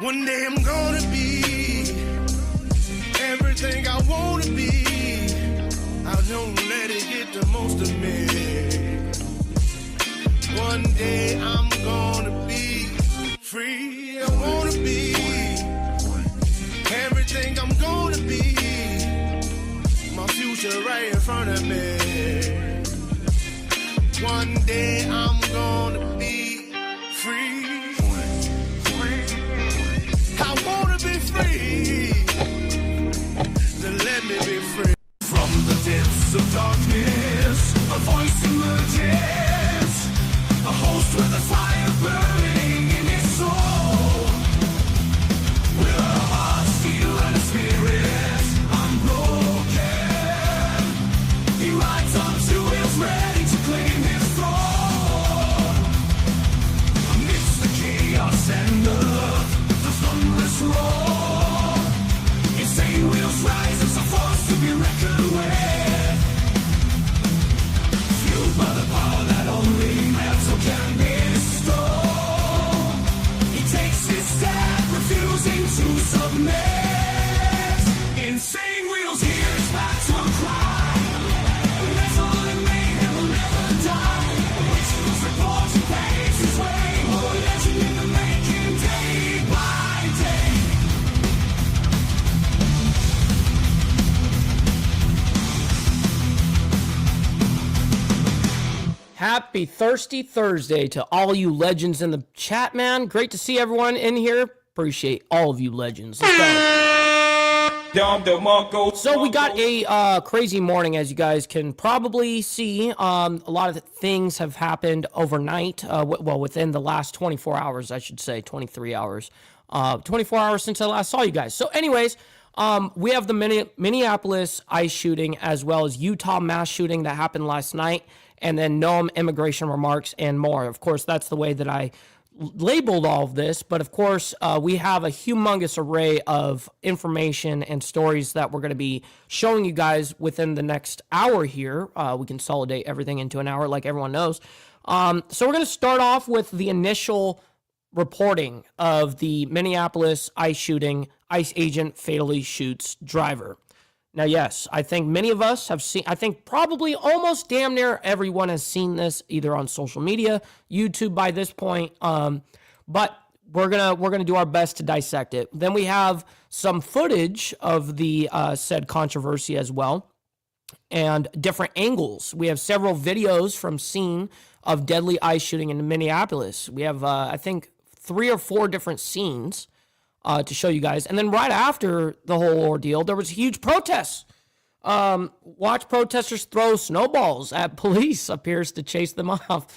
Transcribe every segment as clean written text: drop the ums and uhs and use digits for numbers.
One day I'm gonna be everything I wanna be. I don't let it get the most of me. One day I'm gonna be free. I wanna be everything I'm gonna be. My future right in front of me. One day I'm gonna be free. I wanna be free. Then let me be free. From the depths of darkness, a voice emerges. A host with a fire burning in his soul. With a heart, steel, and a spirit unbroken. He rides on two wheels, ready to claim his throne. Amidst the chaos and the thunderous roar, insane wheels rise as a force to be reckoned with. Fueled by the power that only metal can bestow. He takes his stand, refusing to submit. Insane wheels hears battle cry. Metal and mayhem will never die. Rituals report and paves his way. More legend in the making, day by day. Happy Thirsty Thursday to all you legends in the chat, man. Great to see everyone in here. Appreciate all of you legends. Let's go. So we got a crazy morning, as you guys can probably see. A lot of things have happened overnight. Well, within the last 24 hours, I should say, 23 hours. 24 hours since I last saw you guys. So anyways, we have the Minneapolis ICE shooting, as well as Utah mass shooting that happened last night. And then Noem immigration remarks and more. Of course, that's the way that I labeled all of this. But of course, we have a humongous array of information and stories that we're going to be showing you guys within the next hour here. We consolidate everything into an hour like everyone knows. So we're going to start off with the initial reporting of the Minneapolis ICE shooting. ICE agent fatally shoots driver. Now, yes, I think many of us have seen, I think probably almost damn near everyone has seen this either on social media, YouTube by this point, but we're gonna do our best to dissect it. Then we have some footage of the said controversy as well, and different angles. We have several videos from scene of deadly ICE shooting in Minneapolis. We have, I think, 3 or 4 different scenes to show you guys. And then right after the whole ordeal, there was huge protests. Watch protesters throw snowballs at police appears to chase them off.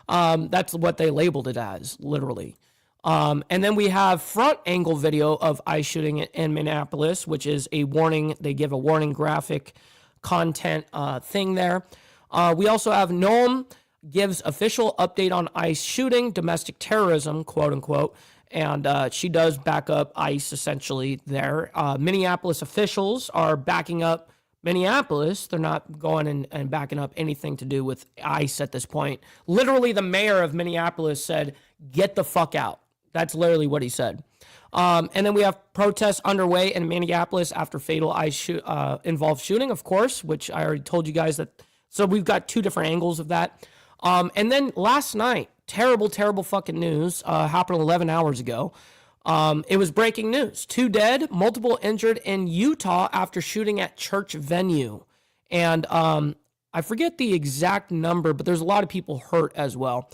That's what they labeled it as, literally. And then we have front angle video of ICE shooting in Minneapolis, which is a warning. They give a warning graphic content thing there. We also have Noem gives official update on ICE shooting, domestic terrorism, quote unquote. And she does back up ICE essentially there. Minneapolis officials are backing up Minneapolis. They're not going and backing up anything to do with ICE at this point. Literally, the mayor of Minneapolis said, "Get the fuck out." That's literally what he said. And then we have protests underway in Minneapolis after fatal ICE involved shooting, of course, which I already told you guys that. So we've got 2 different angles of that. And then last night, terrible fucking news happened 11 hours ago. It was breaking news. 2 dead, multiple injured in Utah after shooting at church venue. And I forget the exact number, but there's a lot of people hurt as well.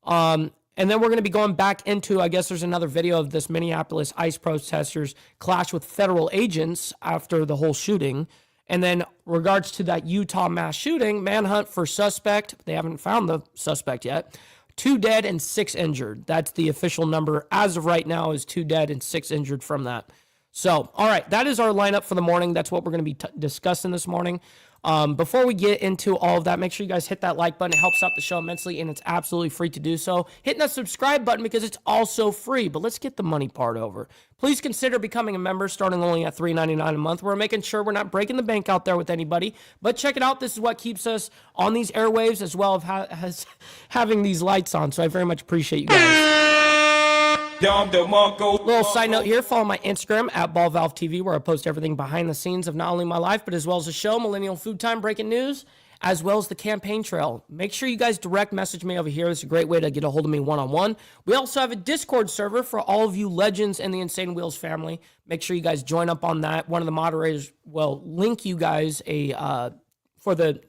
And then we're going to be going back into, I guess there's another video of this Minneapolis ICE protesters clash with federal agents after the whole shooting. And then regards to that Utah mass shooting, manhunt for suspect. They haven't found the suspect yet. 2 dead and 6 injured. That's the official number as of right now, is 2 dead and 6 injured from that. So, all right, that is our lineup for the morning. That's what we're going to be discussing this morning. Before we get into all of that, make sure you guys hit that like button. It helps out the show immensely, and it's absolutely free to do so. Hitting that subscribe button because it's also free. But let's get the money part over. Please consider becoming a member starting only at $3.99 a month. We're making sure we're not breaking the bank out there with anybody. But check it out. This is what keeps us on these airwaves as well as having these lights on. So I very much appreciate you guys. Little side note here, follow my Instagram at BallValveTV, where I post everything behind the scenes of not only my life, but as well as the show, Millennial Food Time, breaking news, as well as the campaign trail. Make sure you guys direct message me over here. It's a great way to get a hold of me one-on-one. We also have a Discord server for all of you legends in the Insane Wheels family. Make sure you guys join up on that. One of the moderators will link you guys for the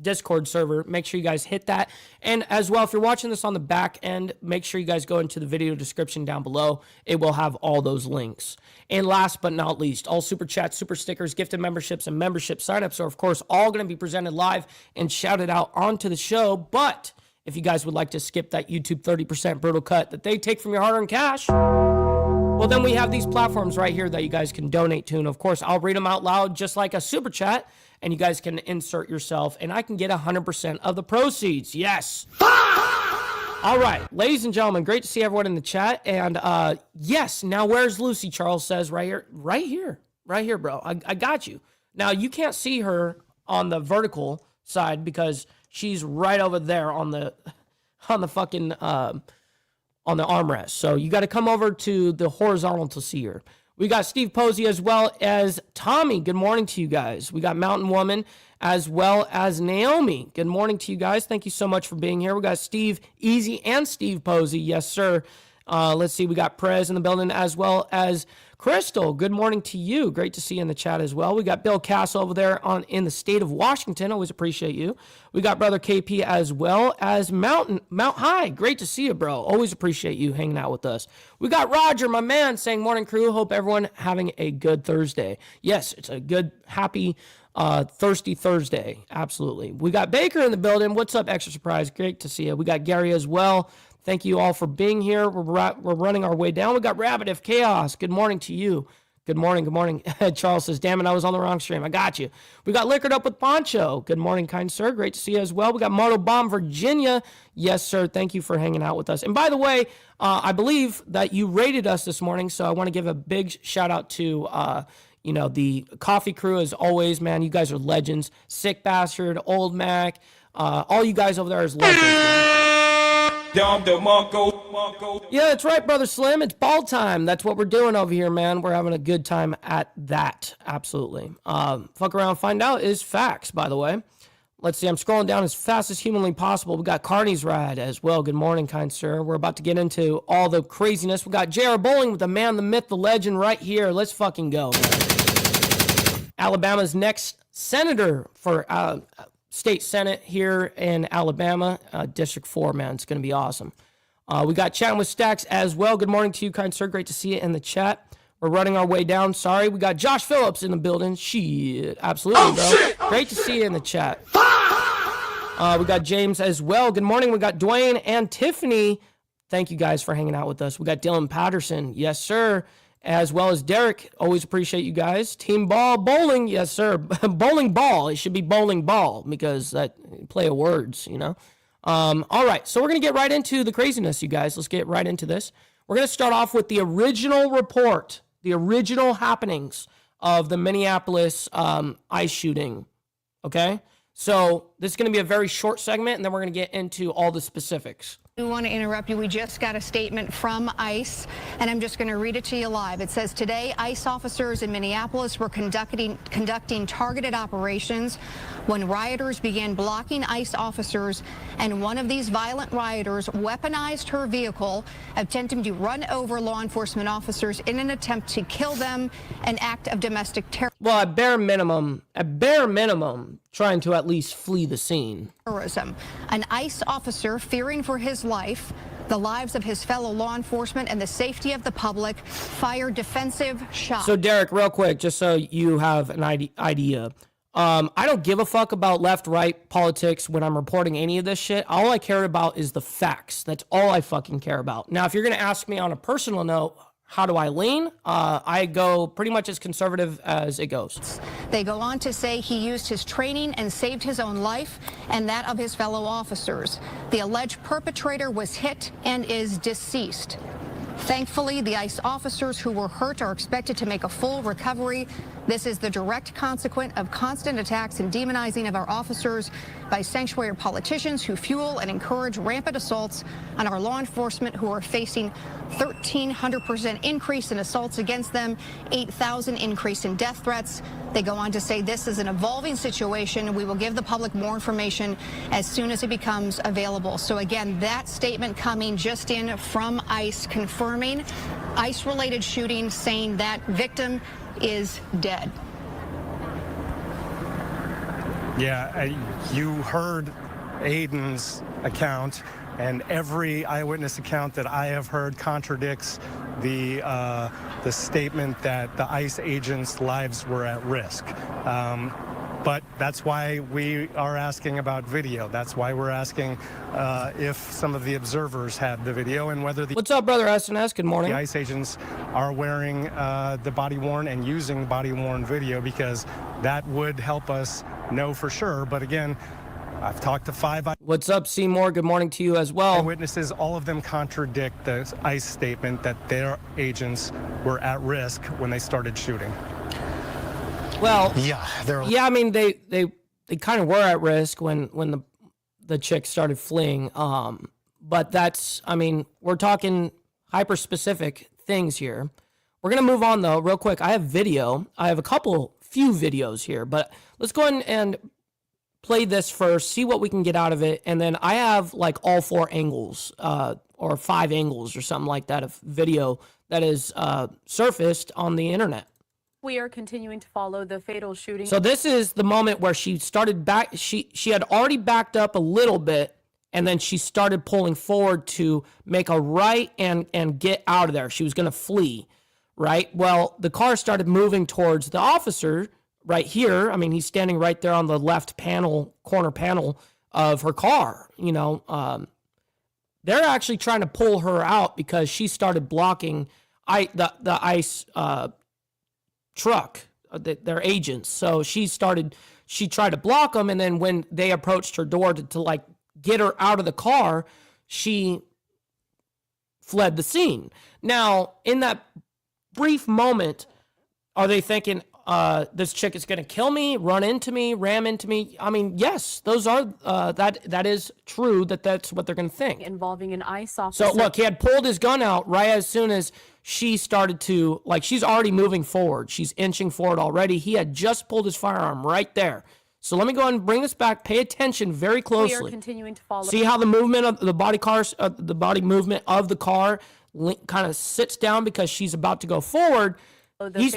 Discord server. Make sure you guys hit that. And as well, if you're watching this on the back end, make sure you guys go into the video description down below. It will have all those links. And last but not least, all super chats, super stickers, gifted memberships, and membership signups are, of course, all going to be presented live and shouted out onto the show. But if you guys would like to skip that YouTube 30% brutal cut that they take from your hard-earned cash, well, then we have these platforms right here that you guys can donate to. And, of course, I'll read them out loud just like a super chat, and you guys can insert yourself, and I can get 100% of the proceeds. Yes. All right, ladies and gentlemen, great to see everyone in the chat. And, yes, now where's Lucy? Charles says right here. Right here, bro. I got you. Now, you can't see her on the vertical side because she's right over there on the fucking... on the armrest. So you got to come over to the horizontal to see her. We got Steve Posey as well as Tommy. Good morning to you guys. We got Mountain Woman as well as Naomi. Good morning to you guys. Thank you so much for being here. We got Steve Easy and Steve Posey. Yes, sir. Let's see. We got Prez in the building as well as Crystal. Good morning to you. Great to see you in the chat as well. We got Bill Castle over there in the state of Washington. Always appreciate you. We got Brother KP as well as Mount High. Great to see you, bro. Always appreciate you hanging out with us. We got Roger, my man, saying morning crew. Hope everyone having a good Thursday. Yes, it's a good, happy, thirsty Thursday. Absolutely. We got Baker in the building. What's up, Extra Surprise? Great to see you. We got Gary as well. Thank you all for being here. We're running our way down. We got Rabbit of Chaos. Good morning to you. Good morning. Good morning. Charles says, damn it, I was on the wrong stream. I got you. We got Liquored Up with Poncho. Good morning, kind sir. Great to see you as well. We got Marto Bomb, Virginia. Yes, sir. Thank you for hanging out with us. And by the way, I believe that you rated us this morning, so I want to give a big shout out to the coffee crew as always, man. You guys are legends. Sick Bastard, Old Mac, all you guys over there is legends, man. Yeah, that's right, Brother Slim. It's ball time. That's what we're doing over here, man. We're having a good time at that. Absolutely. Fuck around, find out is facts, by the way. Let's see. I'm scrolling down as fast as humanly possible. We got Carney's Ride as well. Good morning, kind sir. We're about to get into all the craziness. We got J.R. Bowling with the man, the myth, the legend right here. Let's fucking go, man. Alabama's next senator for... State Senate here in Alabama, District 4, man. It's going to be awesome. We got Chatting with Stacks as well. Good morning to you, kind sir. Great to see you in the chat. We're running our way down. Sorry. We got Josh Phillips in the building. Shit. Absolutely, bro. Shit. Great to see you in the chat. We got James as well. Good morning. We got Dwayne and Tiffany. Thank you guys for hanging out with us. We got Dylan Patterson. Yes, sir. As well as Derek. Always appreciate you guys. Team Ball Bowling. Yes, sir. Bowling Ball. It should be Bowling Ball because that play of words, you know. All right. So we're going to get right into the craziness, you guys. Let's get right into this. We're going to start off with the original report, the original happenings of the Minneapolis ICE shooting. Okay. So this is going to be a very short segment, and then we're going to get into all the specifics. We want to interrupt you. We just got a statement from ICE, and I'm just going to read it to you live. It says, today, ICE officers in Minneapolis were conducting targeted operations when rioters began blocking ICE officers, and one of these violent rioters weaponized her vehicle, attempting to run over law enforcement officers in an attempt to kill them, an act of domestic terror. Well, at bare minimum, trying to at least flee the scene. An ICE officer, fearing for his life, the lives of his fellow law enforcement, and the safety of the public, fired defensive shots. So, Derek, real quick, just so you have an idea. I don't give a fuck about left-right politics when I'm reporting any of this shit. All I care about is the facts. That's all I fucking care about. Now, if you're going to ask me on a personal note, how do I lean? I go pretty much as conservative as it goes. They go on to say he used his training and saved his own life and that of his fellow officers. The alleged perpetrator was hit and is deceased. Thankfully, the ICE officers who were hurt are expected to make a full recovery. This is the direct consequence of constant attacks and demonizing of our officers by sanctuary politicians who fuel and encourage rampant assaults on our law enforcement, who are facing 1,300% increase in assaults against them, 8,000 increase in death threats. They go on to say this is an evolving situation. We will give the public more information as soon as it becomes available. So again, that statement coming just in from ICE, confirming ICE-related shooting, saying that victim is dead. Yeah, you heard Aiden's account, and every eyewitness account that I have heard contradicts the statement that the ICE agents' lives were at risk. But that's why we are asking about video. That's why we're asking if some of the observers had the video and whether the What's up, brother SNS? Good morning. ICE agents are wearing the body-worn and using body-worn video, because that would help us know for sure. But again, I've talked to 5 What's up, Seymour? Good morning to you as well. eyewitnesses. All of them contradict the ICE statement that their agents were at risk when they started shooting. Well, Yeah, I mean, they kind of were at risk when the chick started fleeing. But that's, I mean, we're talking hyper specific things here. We're gonna move on though, real quick. I have video. I have few videos here, but let's go ahead and play this first, see what we can get out of it, and then I have like all 4 angles, or 5 angles or something like that of video that is surfaced on the internet. We are continuing to follow the fatal shooting. So this is the moment where she started back. She had already backed up a little bit, and then she started pulling forward to make a right and get out of there. She was going to flee, right? Well, the car started moving towards the officer right here. I mean, he's standing right there on the left corner panel of her car. You know, they're actually trying to pull her out because she started blocking the ICE truck, their agents. So she tried to block them, and then when they approached her door to like get her out of the car, she fled the scene. Now, in that brief moment, are they thinking, this chick is going to kill me, run into me, ram into me? I mean, yes, those are, that is true, that's what they're going to think. Involving an ICE officer. So look, he had pulled his gun out right as soon as she started to, like, she's already moving forward. She's inching forward already. He had just pulled his firearm right there. So let me go ahead and bring this back. Pay attention very closely. We are continuing to follow. See how the movement of the body movement of the car kind of sits down because she's about to go forward. He's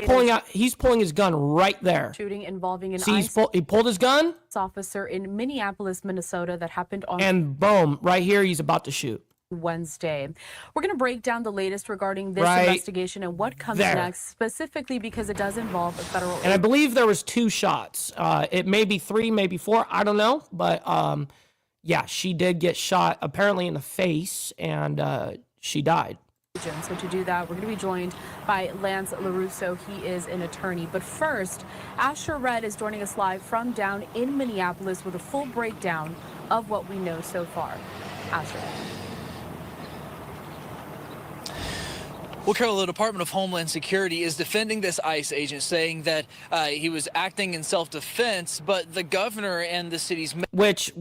pulling his gun right there. Shooting involving an See, ICE he pulled his gun, officer in Minneapolis, Minnesota, that happened on and boom, right here, he's about to shoot. Wednesday. We're going to break down the latest regarding this Right investigation and what comes there. next, specifically because it does involve a federal. And I believe there was 2 shots. It may be 3, maybe 4. I don't know. But yeah, she did get shot apparently in the face, and she died. So to do that, we're going to be joined by Lance LaRusso. He is an attorney. But first, Asher Red is joining us live from down in Minneapolis with a full breakdown of what we know so far. Asher. Well, Carol, the Department of Homeland Security is defending this ICE agent, saying that he was acting in self-defense, but the governor and the city's Which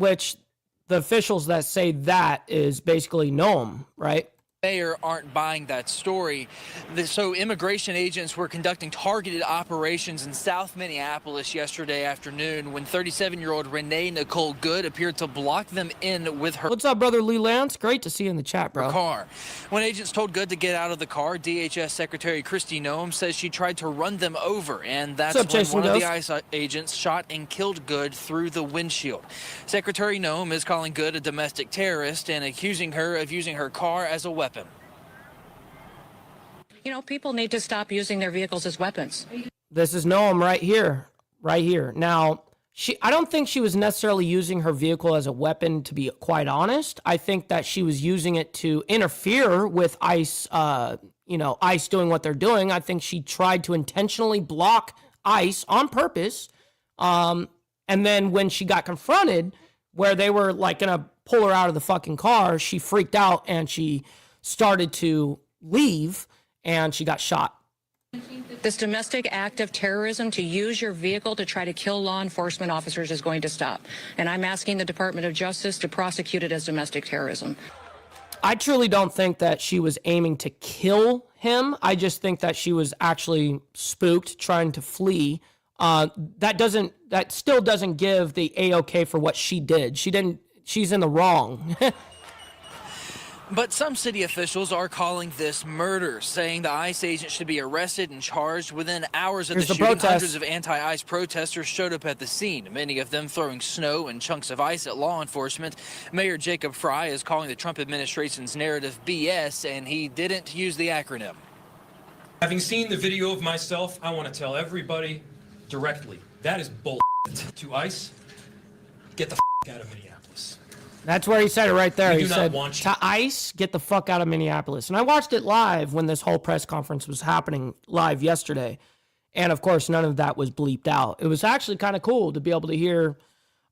the officials that say that is basically Noem, right? mayor aren't buying that story. So immigration agents were conducting targeted operations in South Minneapolis yesterday afternoon when 37-year-old Renee Nicole Good appeared to block them in with her What's up, brother Lee Lance? Great to see you in the chat, bro. car. When agents told Good to get out of the car, DHS Secretary Kristi Noem says she tried to run them over, and that's What's up, when Jason one of the Ghost? ICE agents shot and killed Good through the windshield. Secretary Noem is calling Good a domestic terrorist and accusing her of using her car as a weapon. You know, people need to stop using their vehicles as weapons. This is Noem right here. Now, I don't think she was necessarily using her vehicle as a weapon, to be quite honest. I think that she was using it to interfere with ICE, ICE doing what they're doing. I think she tried to intentionally block ICE on purpose. And then when she got confronted, where they were like gonna pull her out of the fucking car, she freaked out and she started to leave, and she got shot. This domestic act of terrorism to use your vehicle to try to kill law enforcement officers is going to stop. And I'm asking the Department of Justice to prosecute it as domestic terrorism. I truly don't think that she was aiming to kill him. I just think that she was actually spooked, trying to flee. That still doesn't give the A-OK for what she did. She's in the wrong. But some city officials are calling this murder, saying the ICE agent should be arrested and charged. Within hours of the shooting, hundreds of anti-ICE protesters showed up at the scene, many of them throwing snow and chunks of ice at law enforcement. Mayor Jacob Fry is calling the Trump administration's narrative BS, and he didn't use the acronym. Having seen the video of myself, I want to tell everybody directly, that is bull. To ICE, get the out of Minneapolis. That's where he said it right there. We He do not said, want you. to ICE, get the fuck out of Minneapolis. And I watched it live when this whole press conference was happening live yesterday. And of course, none of that was bleeped out. It was actually kind of cool to be able to hear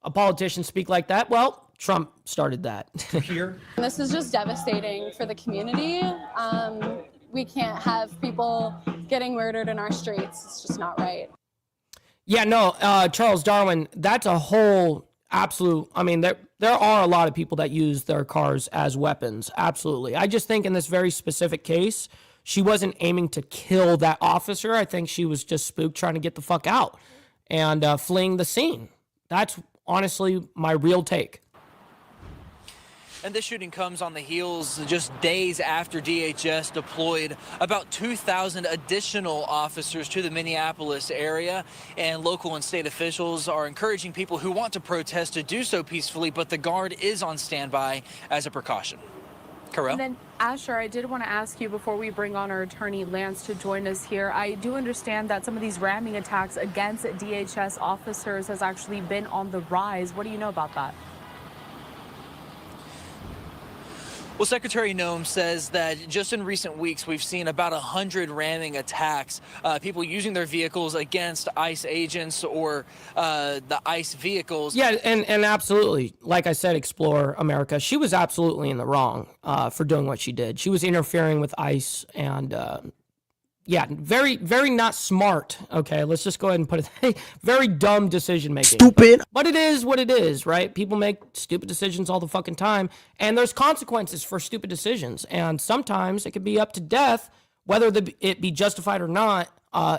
a politician speak like that. Well, Trump started that. Here. This is just devastating for the community. We can't have people getting murdered in our streets. It's just not right. Yeah, no, Charles Darwin, that's a whole absolute, I mean, there are a lot of people that use their cars as weapons. Absolutely. I just think in this very specific case, she wasn't aiming to kill that officer. I think she was just spooked trying to get the fuck out and fleeing the scene. That's honestly my real take. And this shooting comes on the heels just days after DHS deployed about 2,000 additional officers to the Minneapolis area. And local and state officials are encouraging people who want to protest to do so peacefully, but the Guard is on standby as a precaution. Carell? And then, Asher, I did want to ask you before we bring on our attorney, Lance, to join us here. I do understand that some of these ramming attacks against DHS officers has actually been on the rise. What do you know about that? Well, Secretary Noem says that just in recent weeks, we've seen about 100 ramming attacks, people using their vehicles against ICE agents or the ICE vehicles. Yeah, and absolutely, like I said, Explore America, she was absolutely in the wrong for doing what she did. She was interfering with ICE and, yeah, very, very not smart. Okay, let's just go ahead and put it, very dumb decision making. Stupid. But it is what it is, right? People make stupid decisions all the fucking time, and there's consequences for stupid decisions. And sometimes it could be up to death, whether it be justified or not.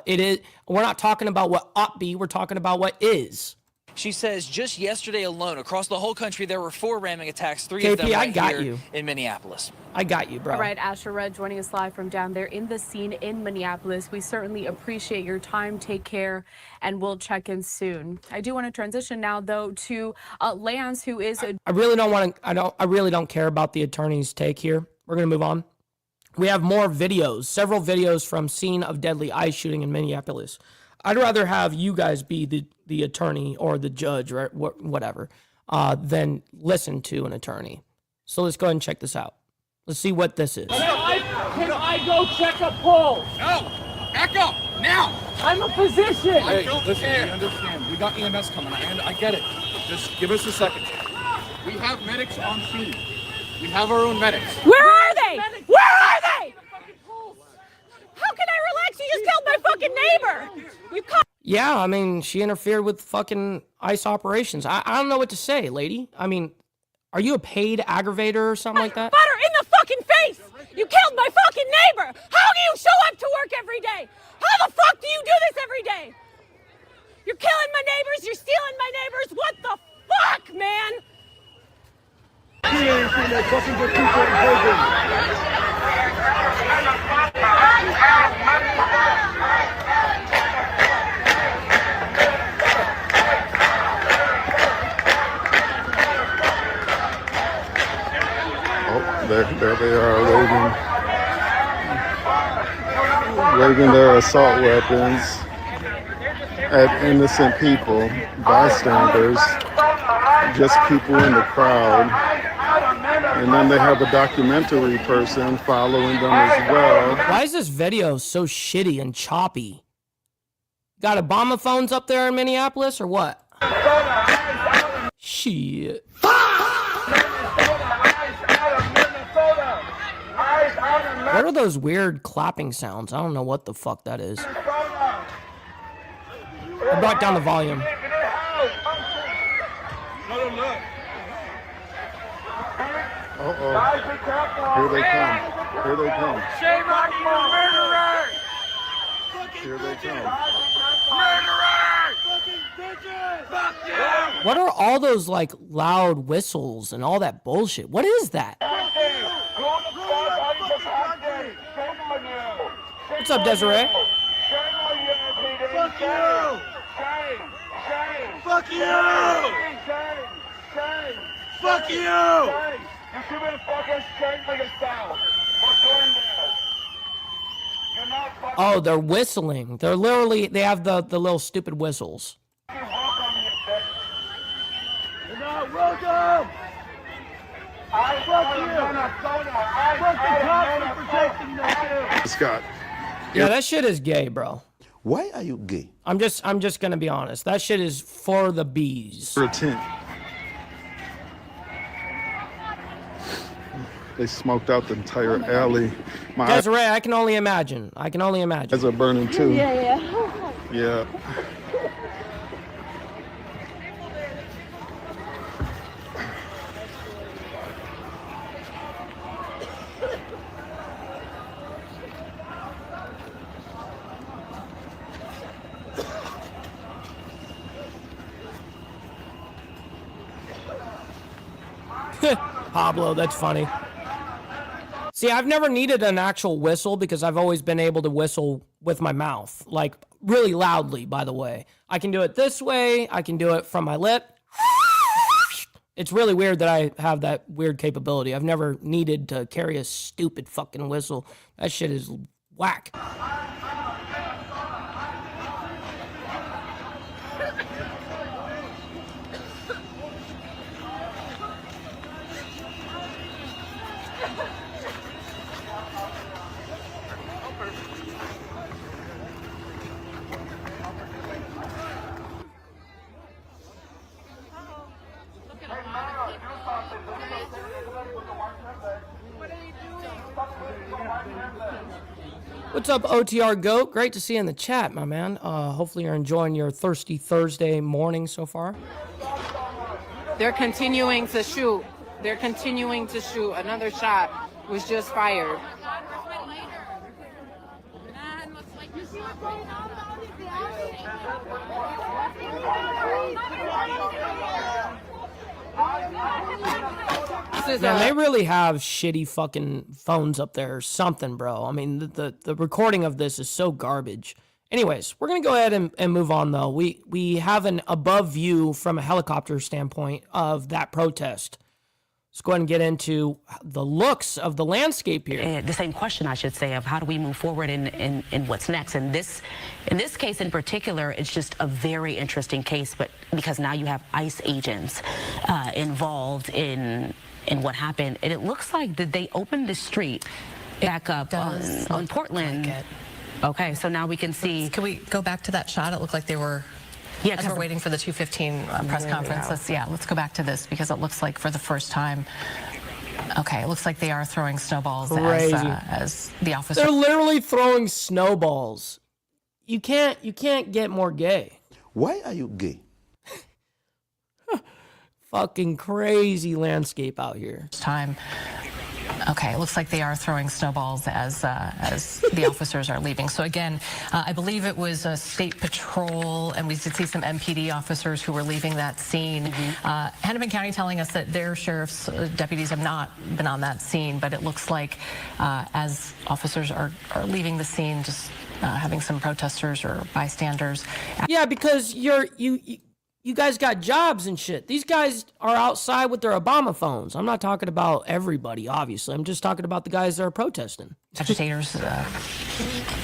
It is. We're not talking about what ought be. We're talking about what is. She says just yesterday alone, across the whole country, there were 4 ramming attacks, 3 KP, of them right got here you. in Minneapolis. I got you, bro. All right, Asher Red joining us live from down there in the scene in Minneapolis. We certainly appreciate your time. Take care, and we'll check in soon. I do want to transition now, though, to Lance, who is I really don't want to. I really don't care about the attorney's take here. We're gonna move on. We have more videos, several videos from scene of deadly ICE shooting in Minneapolis. I'd rather have you guys be the attorney or the judge or whatever than listen to an attorney. So let's go ahead and check this out. Let's see what this is. Can I go check a pulse? No! Back up! Now! I'm a physician! Hey, listen, we understand. We got EMS coming. I get it. Just give us a second. We have medics on scene. We have our own medics. Where are they? Where are they? How can I relax? You just killed my fucking neighbor! You caught. Yeah, I mean, she interfered with fucking ICE operations. I don't know what to say, lady. I mean, are you a paid aggravator or something like that? Butter in the fucking face! You killed my fucking neighbor! How do you show up to work every day? How the fuck do you do this every day? You're killing my neighbors, you're stealing my neighbors, what the fuck, man? There they are, waving their assault weapons at innocent people, bystanders, just people in the crowd. And then they have a documentary person following them as well. Why is this video so shitty and choppy? Got Obama phones up there in Minneapolis or what? Shit. Eyes out What are those weird clapping sounds? I don't know what the fuck that is. I brought down the volume. Uh-oh. Here they come. Here they come. Shame on you, murderer! Here they come. Murderer! Fucking bitches! Fuck you! What are all those like loud whistles and all that bullshit? What is that? What's up, Desiree? Fuck you! Fuck you! Fuck you! You should have fucking shamed for yourself for doing this. You're not fucking. Oh, they're whistling. They're literally, they have the little stupid whistles. You're not welcome! I fuck you! Fuck the cops for protecting you! Scott. Yeah, that shit is gay, bro. Why are you gay? I'm just gonna be honest. That shit is for the bees. For a tent. They smoked out the entire alley. My Desiree, I can only imagine. I can only imagine. eyes are burning too. Yeah. Yeah. Pablo, that's funny. See, I've never needed an actual whistle because I've always been able to whistle with my mouth, like really loudly, by the way. I can do it this way. I can do it from my lip. It's really weird that I have that weird capability. I've never needed to carry a stupid fucking whistle. That shit is whack. What's up, OTR Goat? Great to see you in the chat, my man. Hopefully you're enjoying your Thirsty Thursday morning so far. They're continuing to shoot. They're continuing to shoot. Another shot was just fired. Man, they really have shitty fucking phones up there or something, bro. I mean, the recording of this is so garbage. Anyways, we're going to go ahead and move on, though. We have an above view from a helicopter standpoint of that protest. Let's go ahead and get into the looks of the landscape here. The same question, I should say, of how do we move forward in what's next. In this case in particular, it's just a very interesting case, but because now you have ICE agents involved in what happened. And it looks like that they opened the street back up on Portland. Like okay, so now we can see. Can we go back to that shot? It looked like they were. Yeah, as we're waiting for the 2:15 press conference. Let's go back to this because it looks like for the first time. Okay, it looks like they are throwing snowballs as the officer. They're literally throwing snowballs. You can't get more gay. Why are you gay? Fucking crazy landscape out here. Time. Okay, it looks like they are throwing snowballs as the officers are leaving. So again, I believe it was a state patrol, and we did see some MPD officers who were leaving that scene. Hennepin County telling us that their sheriff's deputies have not been on that scene, but it looks like as officers are leaving the scene, just having some protesters or bystanders. Yeah, because you guys got jobs and shit. These guys are outside with their Obama phones. I'm not talking about everybody, obviously. I'm just talking about the guys that are protesting. Agitators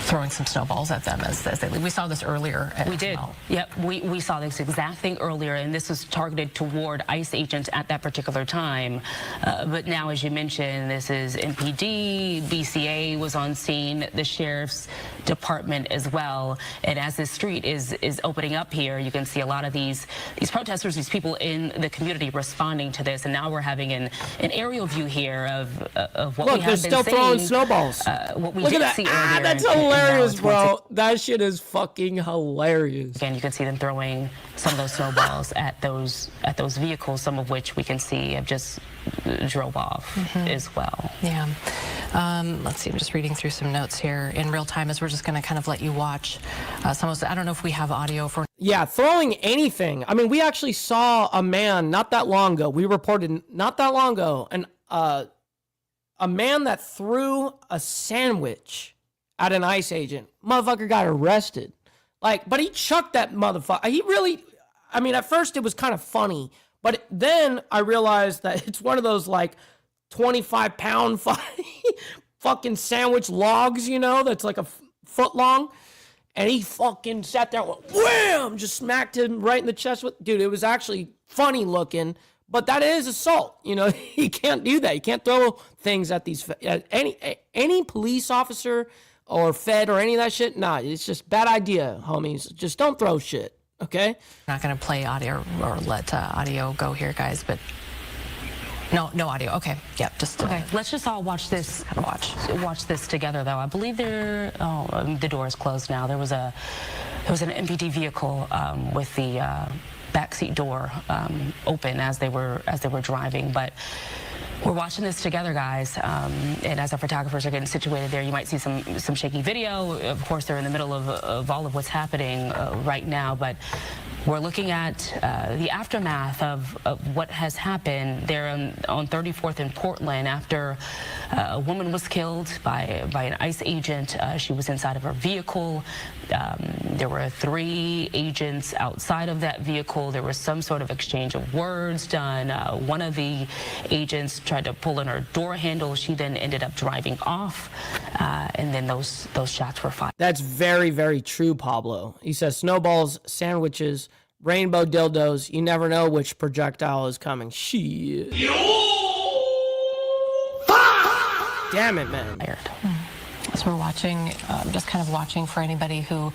throwing some snowballs at them as they leave. We saw this earlier. We did. Well. Yep, we saw this exact thing earlier, and this was targeted toward ICE agents at that particular time. But now, as you mentioned, this is MPD, BCA was on scene, the Sheriff's Department as well. And as this street is opening up here, you can see a lot of these protesters, these people in the community responding to this. And now we're having an aerial view here of what we have been seeing. Look, they're still throwing snowballs. What we Look did at see that. earlier. That's hilarious, bro. That shit is fucking hilarious. Again, you can see them throwing some of those snowballs at those vehicles, some of which we can see have just drove off as well. Yeah. Let's see, I'm just reading through some notes here in real time as we're just going to kind of let you watch some of those. I don't know if we have audio for... Yeah, throwing anything. I mean, we actually saw a man not that long ago. We reported not that long ago, a man that threw a sandwich at an ICE agent. Motherfucker got arrested. Like, but he chucked that motherfucker. He really, I mean, at first it was kind of funny, but then I realized that it's one of those like 25-pound fucking sandwich logs, you know, that's like a foot long. And he fucking sat there and went, wham, just smacked him right in the chest with, dude, it was actually funny looking, but that is assault. You know, you can't do that. You can't throw things at these, any police officer or fed or any of that shit. Nah, it's just bad idea, homies. Just don't throw shit, okay? Not going to play audio or let audio go here, guys, but no audio. Okay, yep, just... Okay, let's just all watch this. Watch this together, though. I believe the door is closed now. There was an MPD vehicle with the backseat door open as they were driving, but we're watching this together, guys, and as our photographers are getting situated there, you might see some shaky video. Of course, they're in the middle of all of what's happening right now, but we're looking at the aftermath of what has happened there on 34th and Portland after a woman was killed by an ICE agent. She was inside of her vehicle. There were 3 agents outside of that vehicle. There was some sort of exchange of words done. One of the agents tried to pull in her door handle. She then ended up driving off, and then those shots were fired. That's very, very true, Pablo. He says snowballs, sandwiches, rainbow dildos. You never know which projectile is coming. Shit. Damn it, man. So we're watching, just kind of watching for anybody who,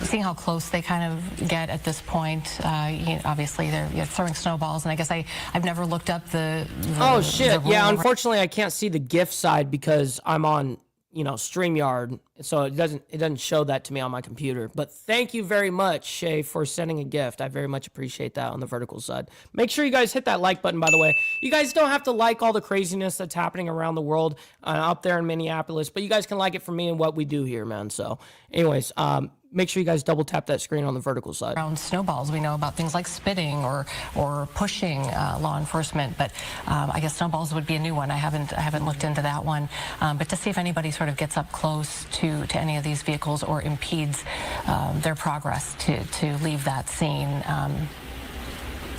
seeing how close they kind of get at this point. Obviously, they're throwing snowballs, and I guess I've never looked up the oh, shit. Yeah, unfortunately, I can't see the GIF side because I'm on, StreamYard, so it doesn't show that to me on my computer. But thank you very much, Shay, for sending a gift. I very much appreciate that on the vertical side. Make sure you guys hit that like button, by the way. You guys don't have to like all the craziness that's happening around the world up there in Minneapolis, but you guys can like it for me and what we do here, man. So anyways, make sure you guys double tap that screen on the vertical side. Around snowballs, we know about things like spitting or pushing law enforcement, but I guess snowballs would be a new one. I haven't looked into that one, but to see if anybody sort of gets up close to any of these vehicles or impedes their progress to leave that scene.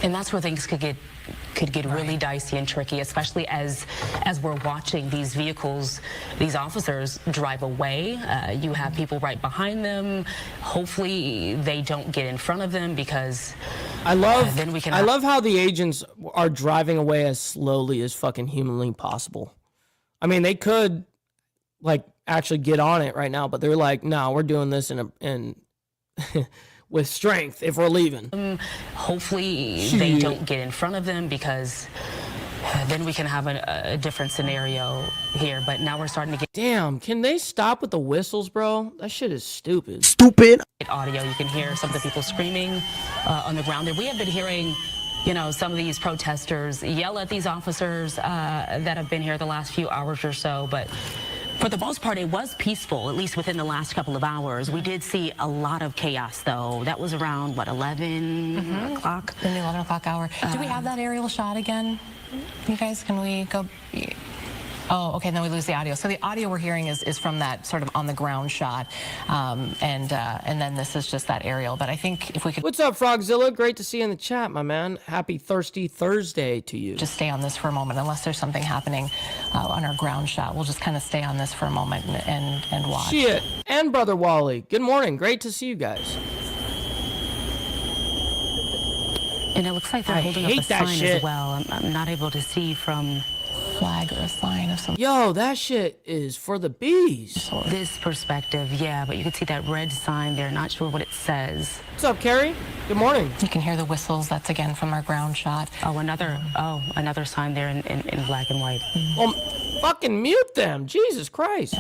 And that's where things could get really dicey and tricky, especially as we're watching these vehicles, these officers drive away. You have people right behind them. Hopefully they don't get in front of them, because I love how the agents are driving away as slowly as fucking humanly possible. I mean, they could like actually get on it right now, but they're like, no, we're doing this in with strength if we're leaving. Hopefully they don't get in front of them, because then we can have a different scenario here. But now we're starting to get... Damn, can they stop with the whistles, bro? That shit is stupid. Audio. You can hear some of the people screaming on the ground there. We have been hearing some of these protesters yell at these officers that have been here the last few hours or so, but for the most part, it was peaceful, at least within the last couple of hours. We did see a lot of chaos, though. That was around, 11 o'clock? In the 11 o'clock hour. Do we have that aerial shot again? You guys, can we go... Oh, okay, then we lose the audio. So the audio we're hearing is from that sort of on the ground shot, and then this is just that aerial. But I think if we could... What's up, Frogzilla? Great to see you in the chat, my man. Happy Thirsty Thursday to you. Just stay on this for a moment, unless there's something happening on our ground shot. We'll just kind of stay on this for a moment and watch. Shit. And Brother Wally, good morning. Great to see you guys. And it looks like they're holding up a sign as well. I'm not able to see from... flag or a sign of some... Yo, that shit is for the bees. This perspective, yeah, but you can see that red sign there. Not sure what it says. What's up, Carrie? Good morning. You can hear the whistles. That's again from our ground shot. Oh, another sign there in black and white. Well, fucking mute them. Jesus Christ.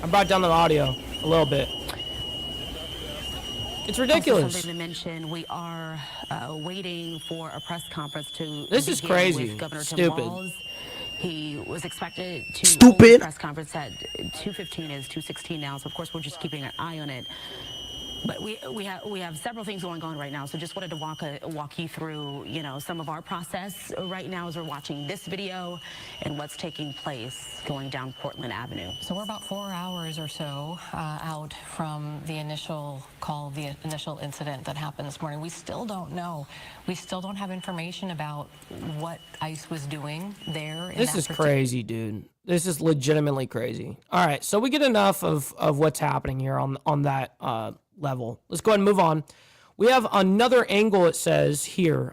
I brought down the audio a little bit. It's ridiculous. Also something to mention, we are waiting for a press conference to This is begin crazy. with Governor Tim Stupid. Walz. He was expected to Stupid. hold a press conference at 2:15. It's 2:16 now, so of course we're just keeping an eye on it. But we have several things going on right now, so just wanted to walk you through, some of our process right now as we're watching this video and what's taking place going down Portland Avenue. So we're about 4 hours or so out from the initial call, the initial incident that happened this morning. We still don't know. We still don't have information about what ICE was doing there. This is crazy, dude. This is legitimately crazy. All right, so we get enough of what's happening here on that level. Let's go ahead and move on. We have another angle, it says here,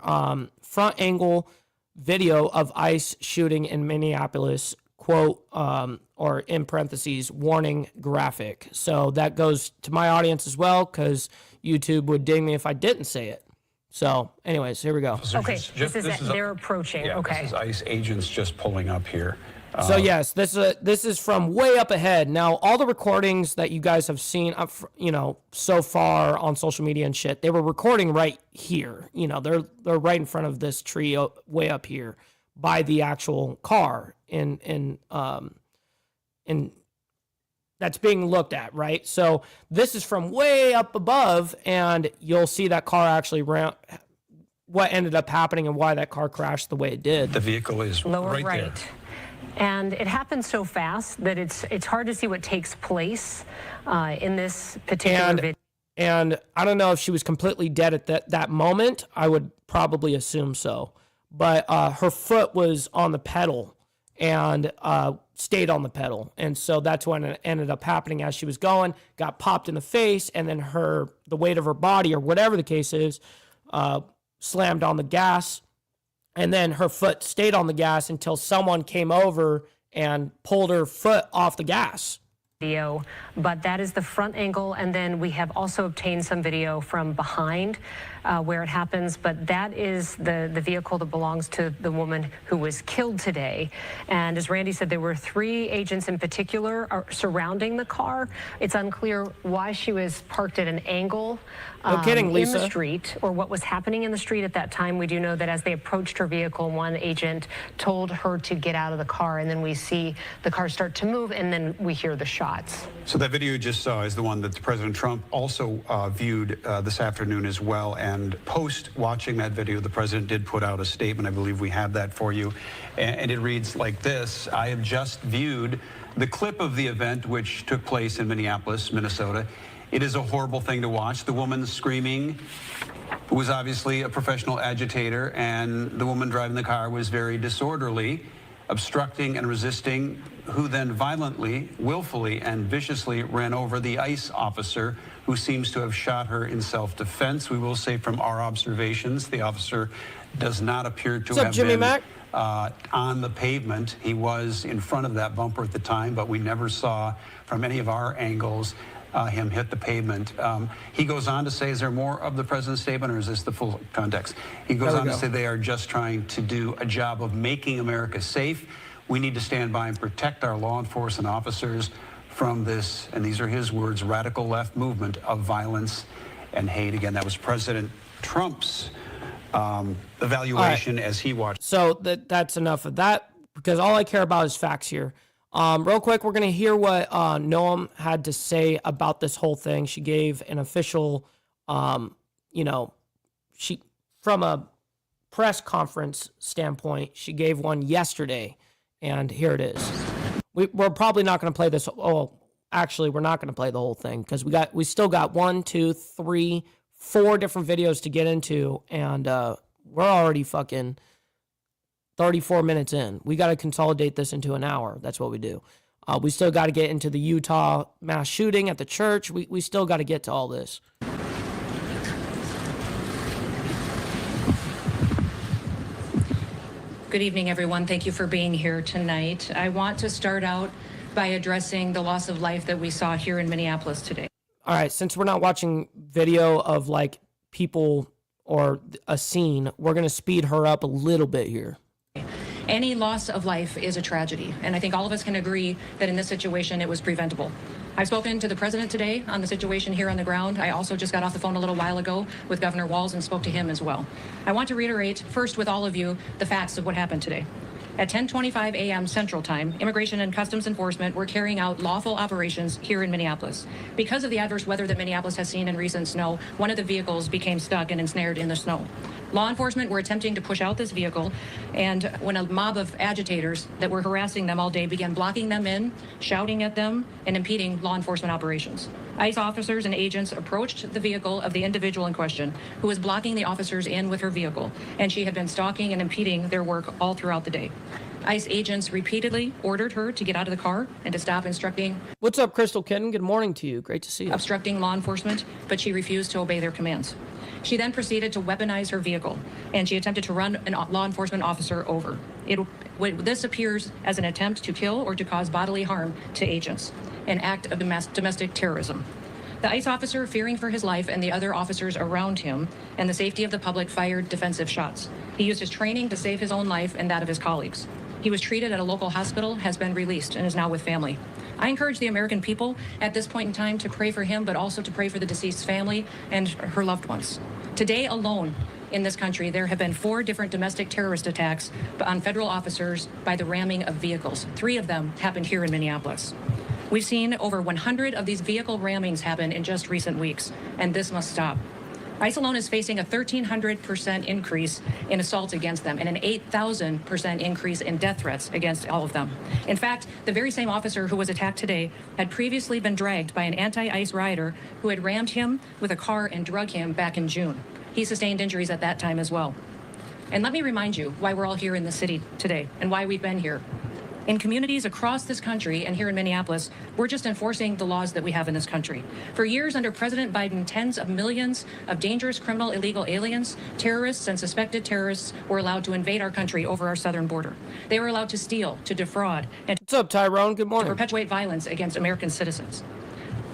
front angle video of ICE shooting in Minneapolis, quote, or in parentheses, warning graphic. So that goes to my audience as well, because YouTube would ding me if I didn't say it. So anyways, here we go. Okay, they're approaching. Yeah, okay. This is ICE agents just pulling up here. So yes, this is from way up ahead. Now, all the recordings that you guys have seen, so far on social media and shit, they were recording right here. They're right in front of this tree, way up here, by the actual car, in that's being looked at, right? So this is from way up above, and you'll see that car actually what ended up happening and why that car crashed the way it did. The vehicle is lower right there. And it happens so fast that it's hard to see what takes place in this particular video. And I don't know if she was completely dead at that moment. I would probably assume so. But her foot was on the pedal and stayed on the pedal. And so that's when it ended up happening as she was going, got popped in the face, and then the weight of her body, or whatever the case is, slammed on the gas. And then her foot stayed on the gas until someone came over and pulled her foot off the gas. Video, but that is the front angle, and then we have also obtained some video from behind where it happens, but that is the vehicle that belongs to the woman who was killed today. And as Randy said, there were 3 agents in particular surrounding the car. It's unclear why she was parked at an angle kidding, Lisa. in the street, or what was happening in the street at that time. We do know that as they approached her vehicle, one agent told her to get out of the car, and then we see the car start to move, and then we hear the shots. So that video you just saw is the one that President Trump also viewed this afternoon as well. And post watching that video, the president did put out a statement. I believe we have that for you. And it reads like this: I have just viewed the clip of the event which took place in Minneapolis, Minnesota. It is a horrible thing to watch. The woman screaming was obviously a professional agitator, and the woman driving the car was very disorderly, obstructing and resisting, who then violently, willfully, and viciously ran over the ICE officer, who seems to have shot her in self-defense. We will say from our observations, the officer does not appear to have been on the pavement. He was in front of that bumper at the time, but we never saw from any of our angles him hit the pavement. He goes on to say, is there more of the president's statement, or is this the full context? He goes on to say they are just trying to do a job of making America safe. We need to stand by and protect our law enforcement officers from this, and these are his words, radical left movement of violence and hate. Again, that was President Trump's evaluation as he watched. So that's enough of that, because all I care about is facts here. Real quick, we're going to hear what Noem had to say about this whole thing. She gave an official, from a press conference standpoint. She gave one yesterday, and here it is. We're probably not going to play this. Oh, actually, we're not going to play the whole thing because we still got 1, 2, 3, 4 different videos to get into, and we're already fucking 34 minutes in. We got to consolidate this into an hour. That's what we do. We still got to get into the Utah mass shooting at the church. We still got to get to all this. Good evening, everyone. Thank you for being here tonight. I want to start out by addressing the loss of life that we saw here in Minneapolis today. All right, since we're not watching video of like people or a scene, we're going to speed her up a little bit here. Any loss of life is a tragedy, and I think all of us can agree that in this situation it was preventable. I've spoken to the president today on the situation here on the ground. I also just got off the phone a little while ago with Governor Walz and spoke to him as well. I want to reiterate first with all of you the facts of what happened today. At 10:25 a.m. Central Time, Immigration and Customs Enforcement were carrying out lawful operations here in Minneapolis. Because of the adverse weather that Minneapolis has seen in recent snow, one of the vehicles became stuck and ensnared in the snow. Law enforcement were attempting to push out this vehicle, and when a mob of agitators that were harassing them all day began blocking them in, shouting at them, and impeding law enforcement operations. ICE officers and agents approached the vehicle of the individual in question, who was blocking the officers in with her vehicle, and she had been stalking and impeding their work all throughout the day. ICE agents repeatedly ordered her to get out of the car and to stop instructing. What's up, Crystal Kitten? Good morning to you. Great to see you. Obstructing law enforcement, but she refused to obey their commands. She then proceeded to weaponize her vehicle, and she attempted to run a law enforcement officer over. This appears as an attempt to kill or to cause bodily harm to agents, an act of domestic terrorism. The ICE officer, fearing for his life and the other officers around him and the safety of the public, fired defensive shots. He used his training to save his own life and that of his colleagues. He was treated at a local hospital, has been released, and is now with family. I encourage the American people at this point in time to pray for him, but also to pray for the deceased's family and her loved ones. Today alone in this country, there have been 4 different domestic terrorist attacks on federal officers by the ramming of vehicles. 3 of them happened here in Minneapolis. We've seen over 100 of these vehicle rammings happen in just recent weeks, and this must stop. ICE alone is facing a 1,300% increase in assaults against them and an 8,000% increase in death threats against all of them. In fact, the very same officer who was attacked today had previously been dragged by an anti-ICE rioter who had rammed him with a car and drug him back in June. He sustained injuries at that time as well. And let me remind you why we're all here in the city today and why we've been here. In communities across this country and here in Minneapolis, we're just enforcing the laws that we have in this country. For years under President Biden, tens of millions of dangerous criminal illegal aliens, terrorists, and suspected terrorists were allowed to invade our country over our southern border. They were allowed to steal, to defraud, and what's up, Tyrone? Good morning. To perpetuate violence against American citizens.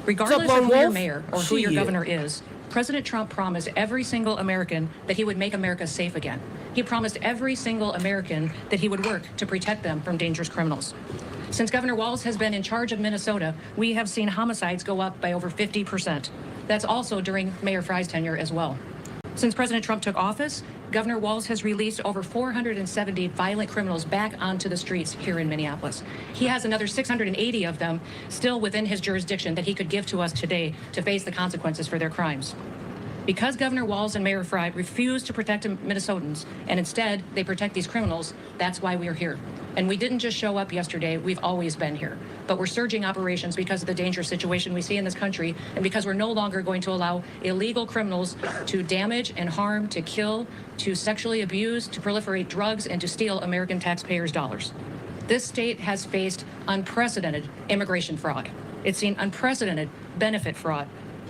Regardless of who your mayor or who your governor is, President Trump promised every single American that he would make America safe again. He promised every single American that he would work to protect them from dangerous criminals. Since Governor Walz has been in charge of Minnesota, we have seen homicides go up by over 50%. That's also during Mayor Frye's tenure as well. Since President Trump took office, Governor Walz has released over 470 violent criminals back onto the streets here in Minneapolis. He has another 680 of them still within his jurisdiction that he could give to us today to face the consequences for their crimes. Because Governor Walz and Mayor Frye refuse to protect Minnesotans, and instead they protect these criminals, that's why we're here. And we didn't just show up yesterday, we've always been here. But we're surging operations because of the dangerous situation we see in this country, and because we're no longer going to allow illegal criminals to damage and harm, to kill, to sexually abuse, to proliferate drugs, and to steal American taxpayers' dollars. This state has faced unprecedented immigration fraud. It's seen unprecedented benefit fraud.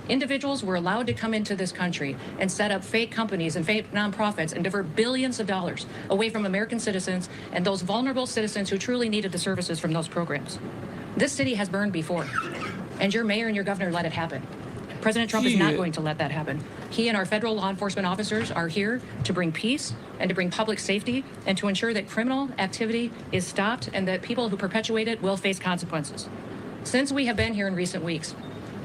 Individuals were allowed to come into this country and set up fake companies and fake nonprofits and divert billions of dollars away from American citizens and those vulnerable citizens who truly needed the services from those programs. This city has burned before, and your mayor and your governor let it happen. President Trump is not going to let that happen. He and our federal law enforcement officers are here to bring peace and to bring public safety and to ensure that criminal activity is stopped and that people who perpetuate it will face consequences. Since we have been here in recent weeks,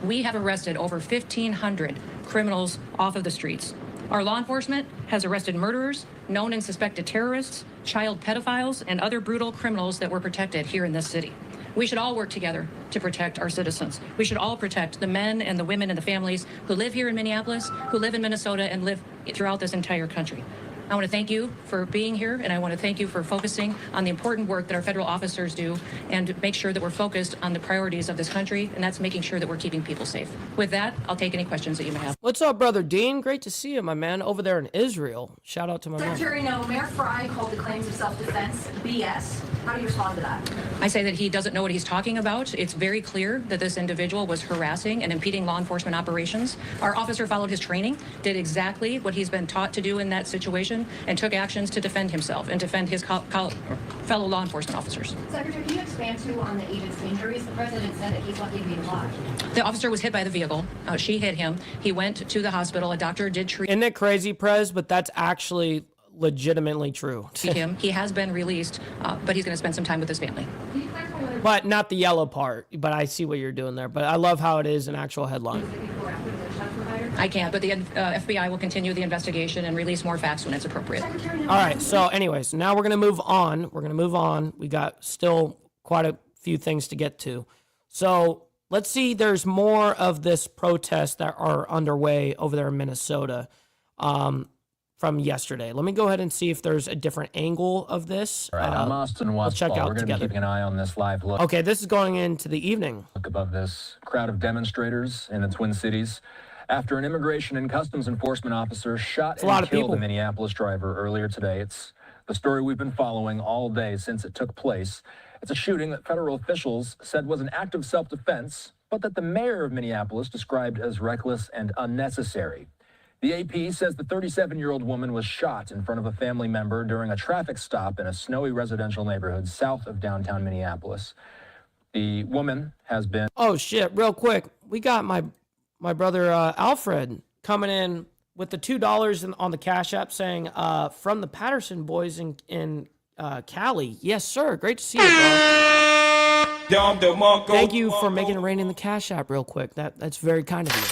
we have arrested over 1,500 criminals off of the streets. Our law enforcement has arrested murderers, known and suspected terrorists, child pedophiles, and other brutal criminals that were protected here in this city. We should all work together to protect our citizens. We should all protect the men and the women and the families who live here in Minneapolis, who live in Minnesota, and live throughout this entire country. I want to thank you for being here, and I want to thank you for focusing on the important work that our federal officers do and make sure that we're focused on the priorities of this country, and that's making sure that we're keeping people safe. With that, I'll take any questions that you may have. What's up, brother Dean? Great to see you, my man, over there in Israel. Shout out to my mom. Secretary Noem, Mayor Fry called the claims of self-defense BS. How do you respond to that? I say that he doesn't know what he's talking about. It's very clear that this individual was harassing and impeding law enforcement operations. Our officer followed his training, did exactly what he's been taught to do in that situation, and took actions to defend himself and defend his fellow law enforcement officers. Secretary, can you expand too on the agent's injuries? The president said that he's lucky to be alive. The officer was hit by the vehicle. She hit him. He went to the hospital. A doctor did treat Isn't it crazy, Prez? But that's actually legitimately true. him. He has been released, but he's going to spend some time with his family. But not the yellow part. But I see what you're doing there. But I love how it is an actual headline. I can't, but the FBI will continue the investigation and release more facts when it's appropriate. All right. So anyways, now we're going to move on. We got still quite a few things to get to. So let's see. There's more of this protest that are underway over there in Minnesota. From yesterday. Let me go ahead and see if there's a different angle of this. All right, I'm Austin Westfall. We're going to be keeping an eye on this live look. Okay, this is going into the evening. Look above this crowd of demonstrators in the Twin Cities after an immigration and customs enforcement officer shot and killed a Minneapolis driver earlier today. It's the story we've been following all day since it took place. It's a shooting that federal officials said was an act of self-defense, but that the mayor of Minneapolis described as reckless and unnecessary. The AP says the 37-year-old woman was shot in front of a family member during a traffic stop in a snowy residential neighborhood south of downtown Minneapolis. The woman has been... Oh, shit. Real quick. We got my brother Alfred coming in with the $2 on the Cash App saying, from the Patterson boys in Cali. Yes, sir. Great to see you, bro. Thank you for making it rain in the Cash App real quick. That's very kind of you.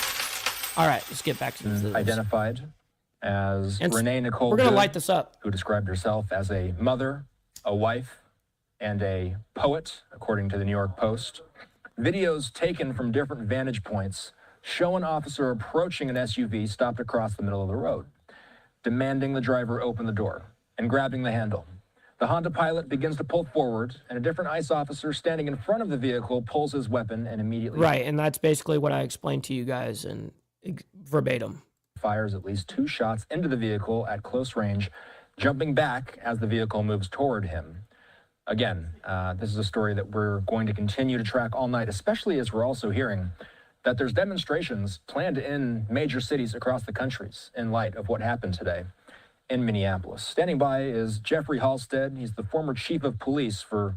All right, let's get back to this. Identified as Renee Nicole We're going to Good, light this up. Who described herself as a mother, a wife, and a poet, according to the New York Post. Videos taken from different vantage points show an officer approaching an SUV stopped across the middle of the road, demanding the driver open the door and grabbing the handle. The Honda pilot begins to pull forward, and a different ICE officer standing in front of the vehicle pulls his weapon and immediately... Right, and that's basically what I explained to you guys in verbatim. Fires at least 2 shots into the vehicle at close range, jumping back as the vehicle moves toward him. Again, this is a story that we're going to continue to track all night, especially as we're also hearing that there's demonstrations planned in major cities across the country in light of what happened today in Minneapolis. Standing by is Jeffrey Halstead. He's the former chief of police for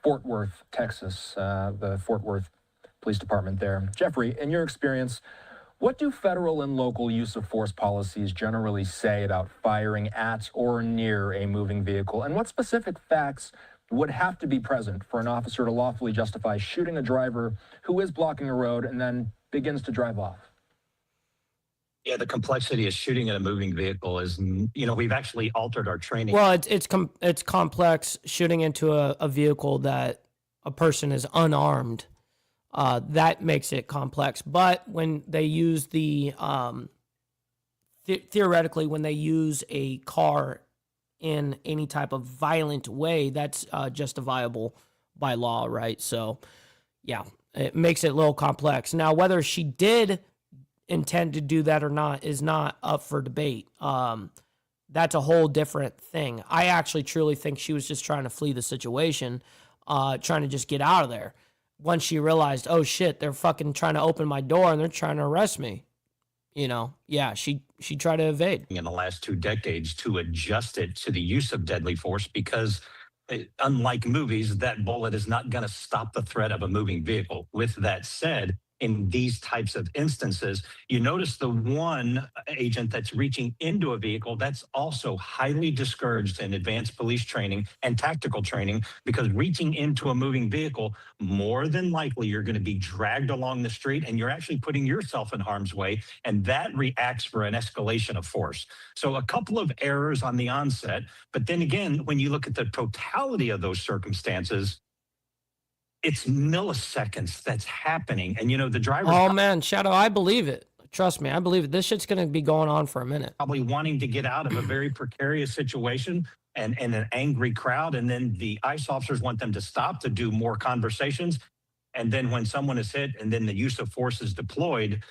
Fort Worth, Texas, the Fort Worth Police Department there. Jeffrey, in your experience, what do federal and local use of force policies generally say about firing at or near a moving vehicle? And what specific facts would have to be present for an officer to lawfully justify shooting a driver who is blocking a road and then begins to drive off? Yeah, the complexity of shooting at a moving vehicle is, we've actually altered our training. Well, it's complex shooting into a vehicle that a person is unarmed. That makes it complex. But when they use theoretically, when they use a car in any type of violent way, that's justifiable by law, right? So, yeah, it makes it a little complex. Now, whether she did intend to do that or not is not up for debate. That's a whole different thing. I actually truly think she was just trying to flee the situation, trying to just get out of there. Once she realized, oh shit, they're fucking trying to open my door and they're trying to arrest me. She tried to evade. In the last 2 decades to adjust it to the use of deadly force because unlike movies, that bullet is not going to stop the threat of a moving vehicle. With that said, in these types of instances, you notice the one agent that's reaching into a vehicle, that's also highly discouraged in advanced police training and tactical training, because reaching into a moving vehicle, more than likely you're going to be dragged along the street and you're actually putting yourself in harm's way, and that reacts for an escalation of force. So a couple of errors on the onset, but then again, when you look at the totality of those circumstances, it's milliseconds that's happening. And, the driver... Oh, man, Shadow, I believe it. Trust me, I believe it. This shit's going to be going on for a minute. Probably wanting to get out of a very precarious situation and an angry crowd. And then the ICE officers want them to stop to do more conversations. And then when someone is hit and then the use of force is deployed,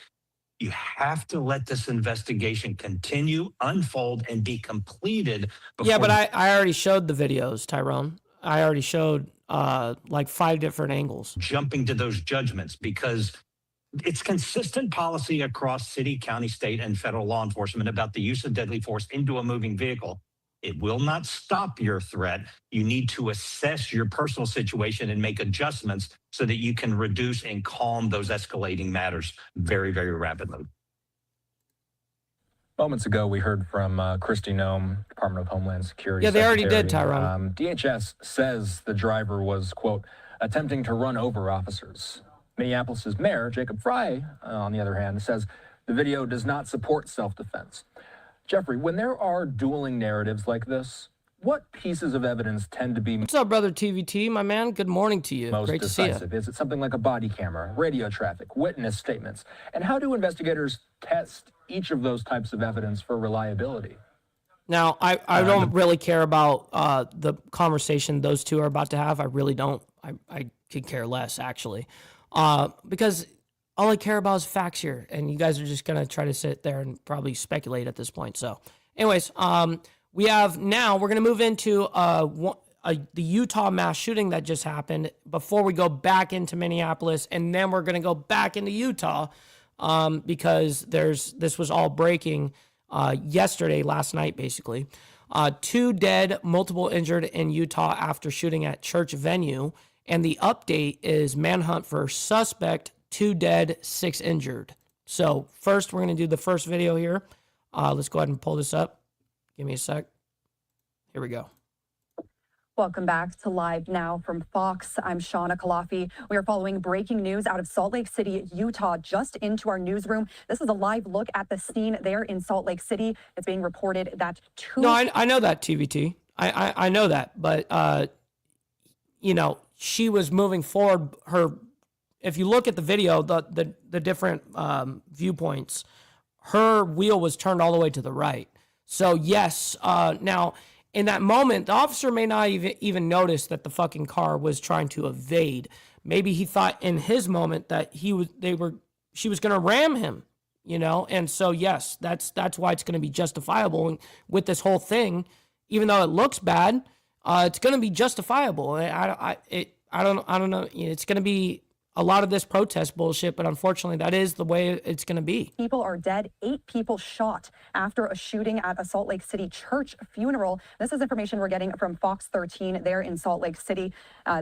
you have to let this investigation continue, unfold, and be completed. Yeah, but I already showed the videos, Tyrone. I already showed like 5 different angles. Jumping to those judgments, because it's consistent policy across city, county, state, and federal law enforcement about the use of deadly force into a moving vehicle. It will not stop your threat. You need to assess your personal situation and make adjustments so that you can reduce and calm those escalating matters very, very rapidly. Moments ago, we heard from Kristi Noem, Department of Homeland Security. Yeah, they already Secretary. did, Tyrone. DHS says the driver was, quote, attempting to run over officers. Minneapolis's mayor, Jacob Frey, on the other hand, says the video does not support self-defense. Jeffrey, when there are dueling narratives like this, what pieces of evidence tend to be... What's up, brother TVT, my man? Good morning to you. Most Great decisive? to see you. Is it something like a body camera, radio traffic, witness statements? And how do investigators test each of those types of evidence for reliability? Now, I don't really care about the conversation those two are about to have. I really don't. I could care less, actually. Because all I care about is facts here, and you guys are just going to try to sit there and probably speculate at this point. So, anyways, we're going to move into the Utah mass shooting that just happened before we go back into Minneapolis, and then we're going to go back into Utah because this was all breaking yesterday, last night, basically. 2 dead, multiple injured in Utah after shooting at church venue. And the update is manhunt for suspect, 2 dead, 6 injured. So first, we're going to do the first video here. Let's go ahead and pull this up. Give me a sec. Here we go. Welcome back to Live Now from Fox. I'm Shauna Kalafi. We are following breaking news out of Salt Lake City, Utah, just into our newsroom. This is a live look at the scene there in Salt Lake City. It's being reported that 2... No, I know that, TVT. I know that. But, she was moving forward. If you look at the video, the different viewpoints, her wheel was turned all the way to the right. So yes, now in that moment, the officer may not even notice that the fucking car was trying to evade. Maybe he thought in his moment that she was going to ram him, And so yes, that's why it's going to be justifiable with this whole thing, even though it looks bad. It's going to be justifiable. I don't know. It's going to be a lot of this protest bullshit, but unfortunately, that is the way it's going to be. People are dead. 8 people shot after a shooting at a Salt Lake City church funeral. This is information we're getting from Fox 13 there in Salt Lake City.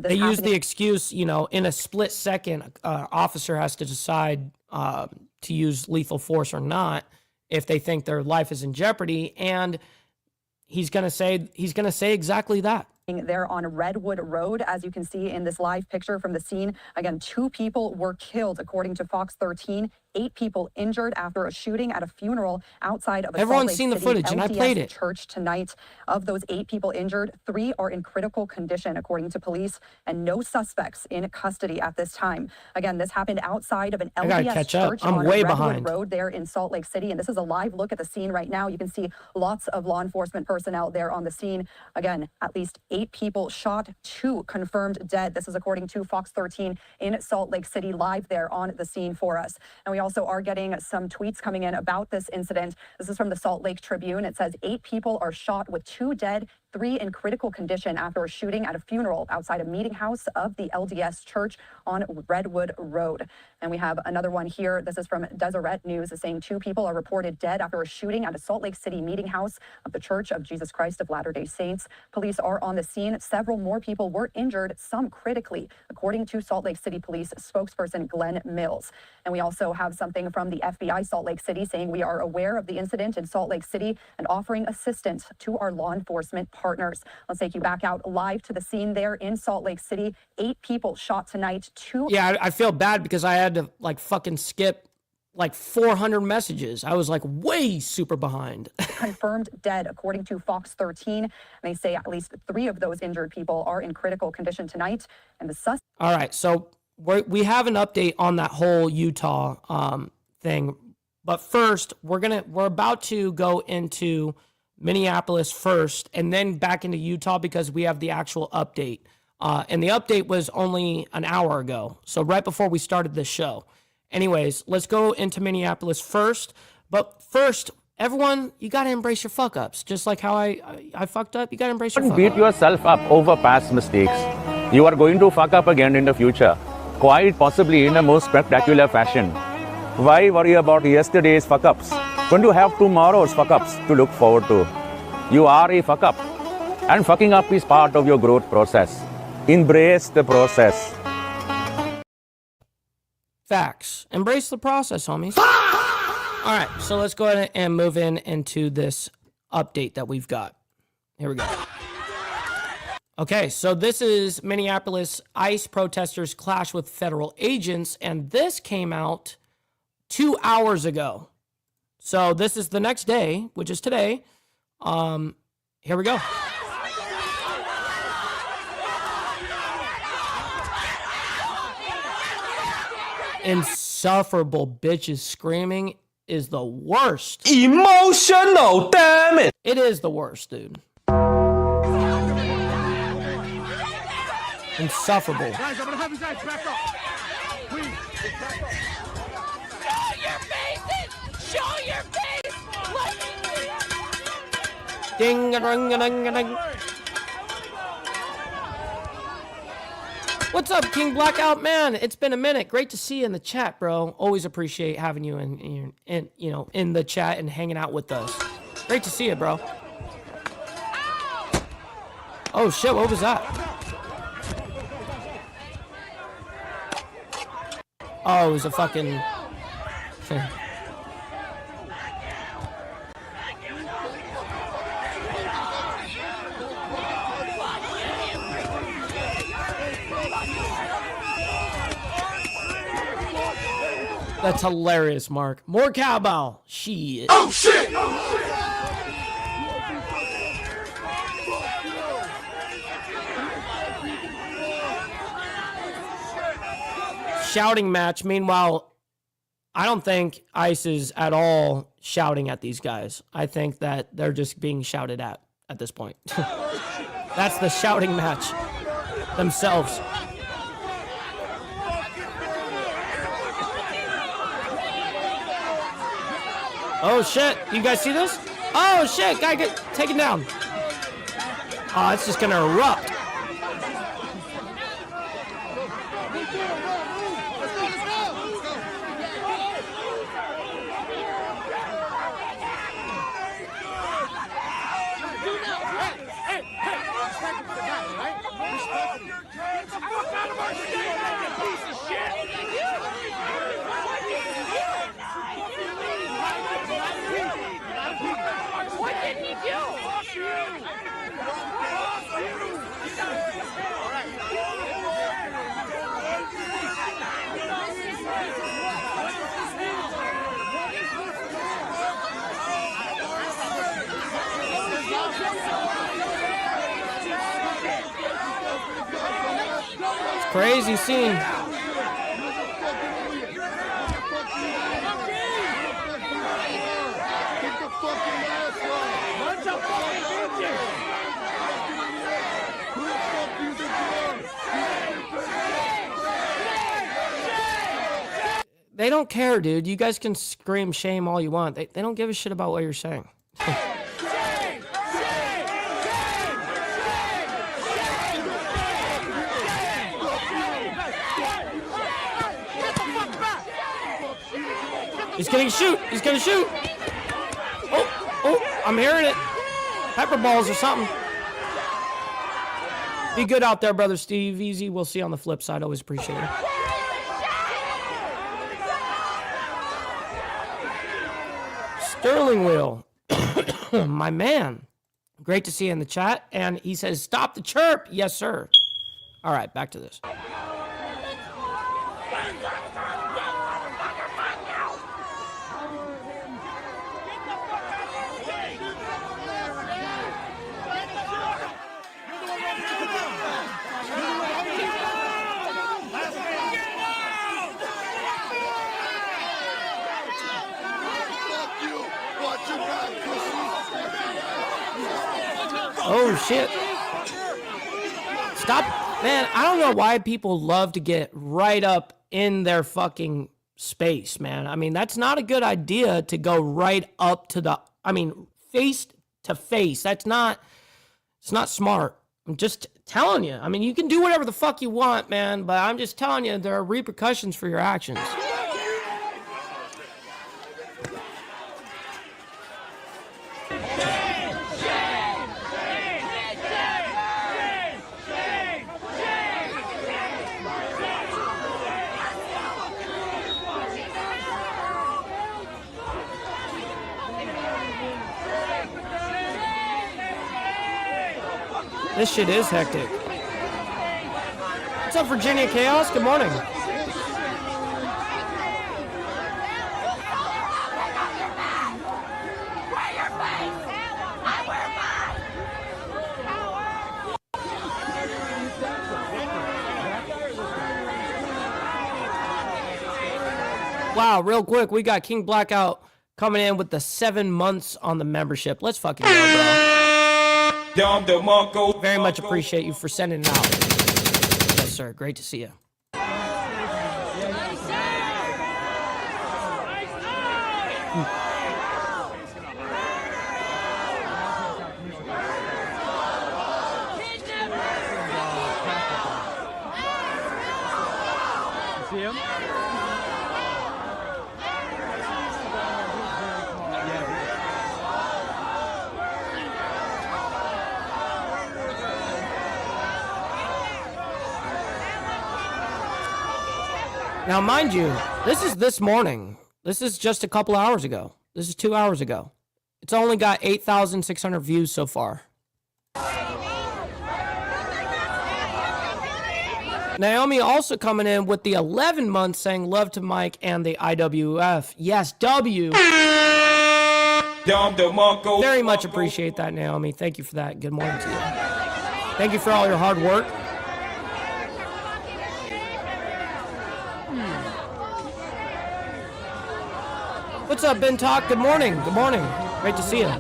They use the excuse, in a split second, officer has to decide to use lethal force or not if they think their life is in jeopardy, and he's going to say exactly that. There on Redwood Road, as you can see in this live picture from the scene. Again, 2 people were killed, according to Fox 13. 8 people injured after a shooting at a funeral outside of a Everyone's Salt Lake seen the City footage, and I played it. Church tonight. Of those 8 people injured, 3 are in critical condition, according to police, and no suspects in custody at this time. Again, this happened outside of an LDS church I'm on way Redwood behind. Road there in Salt Lake City, and this is a live look at the scene right now. You can see lots of law enforcement personnel there on the scene. Again, at least 8 people shot, 2 confirmed dead. This is according to Fox 13 in Salt Lake City, live there on the scene for us. And we also are getting some tweets coming in about this incident. This is from the Salt Lake Tribune. It says 8 people are shot with 2 dead, 3 in critical condition after a shooting at a funeral outside a meeting house of the LDS Church on Redwood Road. And we have another one here. This is from Deseret News, saying 2 people are reported dead after a shooting at a Salt Lake City meeting house of the Church of Jesus Christ of Latter-day Saints. Police are on the scene. Several more people were injured, some critically, according to Salt Lake City Police spokesperson Glenn Mills. And we also have something from the FBI Salt Lake City saying we are aware of the incident in Salt Lake City and offering assistance to our law enforcement partners. Let's take you back out live to the scene there in Salt Lake City. 8 people shot tonight. 2. Yeah, I feel bad because I had to fucking skip 400 messages. I was way super behind. Confirmed dead, according to Fox 13. And they say at least 3 of those injured people are in critical condition tonight. And the suspect. All right, so we have an update on that whole Utah thing But first, we're about to go into Minneapolis first and then back into Utah because we have the actual update. And the update was only an hour ago. So right before we started this show. Anyways, let's go into Minneapolis first. But first, everyone, you got to embrace your fuck ups. Just like how I fucked up, you got to embrace your fuck ups. Don't beat yourself up over past mistakes. You are going to fuck up again in the future, quite possibly in a most spectacular fashion. Why worry about yesterday's fuck ups when you have tomorrow's fuck ups to look forward to? You are a fuck up, and fucking up is part of your growth process. Embrace the process. Facts. Embrace the process, homies. All right, so let's go ahead and move into this update that we've got. Here we go. Okay, so this is Minneapolis. ICE protesters clash with federal agents, and this came out 2 hours ago. So this is the next day, which is today. Here we go. Insufferable bitches screaming is the worst. Emotional, damn it! It is the worst, dude. Insufferable. Guys, I'm gonna have you guys back up. Please, back up. Show your faces! Show your face! Ding-a-ding-a-ding-a-ding. What's up, King Blackout? Man, it's been a minute. Great to see you in the chat, bro. Always appreciate having you in the chat and hanging out with us. Great to see you, bro. Oh shit, what was that? Oh, it was a fucking... That's hilarious, Mark. More cowbell. Shit. Oh shit! Shouting match. Meanwhile, I don't think ICE is at all shouting at these guys. I think that they're just being shouted at this point. That's the shouting match themselves. Oh shit, you guys see this? Oh shit, guy get taken down. Oh, it's just gonna erupt. What did he do? Crazy scene. They don't care, dude. You guys can scream shame all you want. They don't give a shit about what you're saying. He's gonna shoot. He's gonna shoot. Oh, I'm hearing it. Pepper balls or something. Be good out there, brother Steve. Easy. We'll see you on the flip side. Always appreciate it. Sterling Wheel. My man. Great to see you in the chat. And he says, stop the chirp. Yes, sir. All right, back to this. Oh, shit. Stop. Man, I don't know why people love to get right up in their fucking space, man. I mean, that's not a good idea to go right up to the, face to face. It's not smart. I'm just telling you. I mean, you can do whatever the fuck you want, man, but I'm just telling you there are repercussions for your actions. This shit is hectic. What's up, Virginia Chaos? Good morning. Wow, real quick, we got King Blackout coming in with the 7 months on the membership. Let's fucking go, bro. Very much appreciate you for sending it out. Yes, sir. Great to see you. See him? Now, mind you, this is this morning. This is just a couple hours ago. This is 2 hours ago. It's only got 8,600 views so far. Naomi also coming in with the 11 months saying love to Mike and the IWF. Yes, W. Very much appreciate that, Naomi. Thank you for that. Good morning to you. Thank you for all your hard work. What's up, Ben Talk? Good morning. Good morning. Great to see you.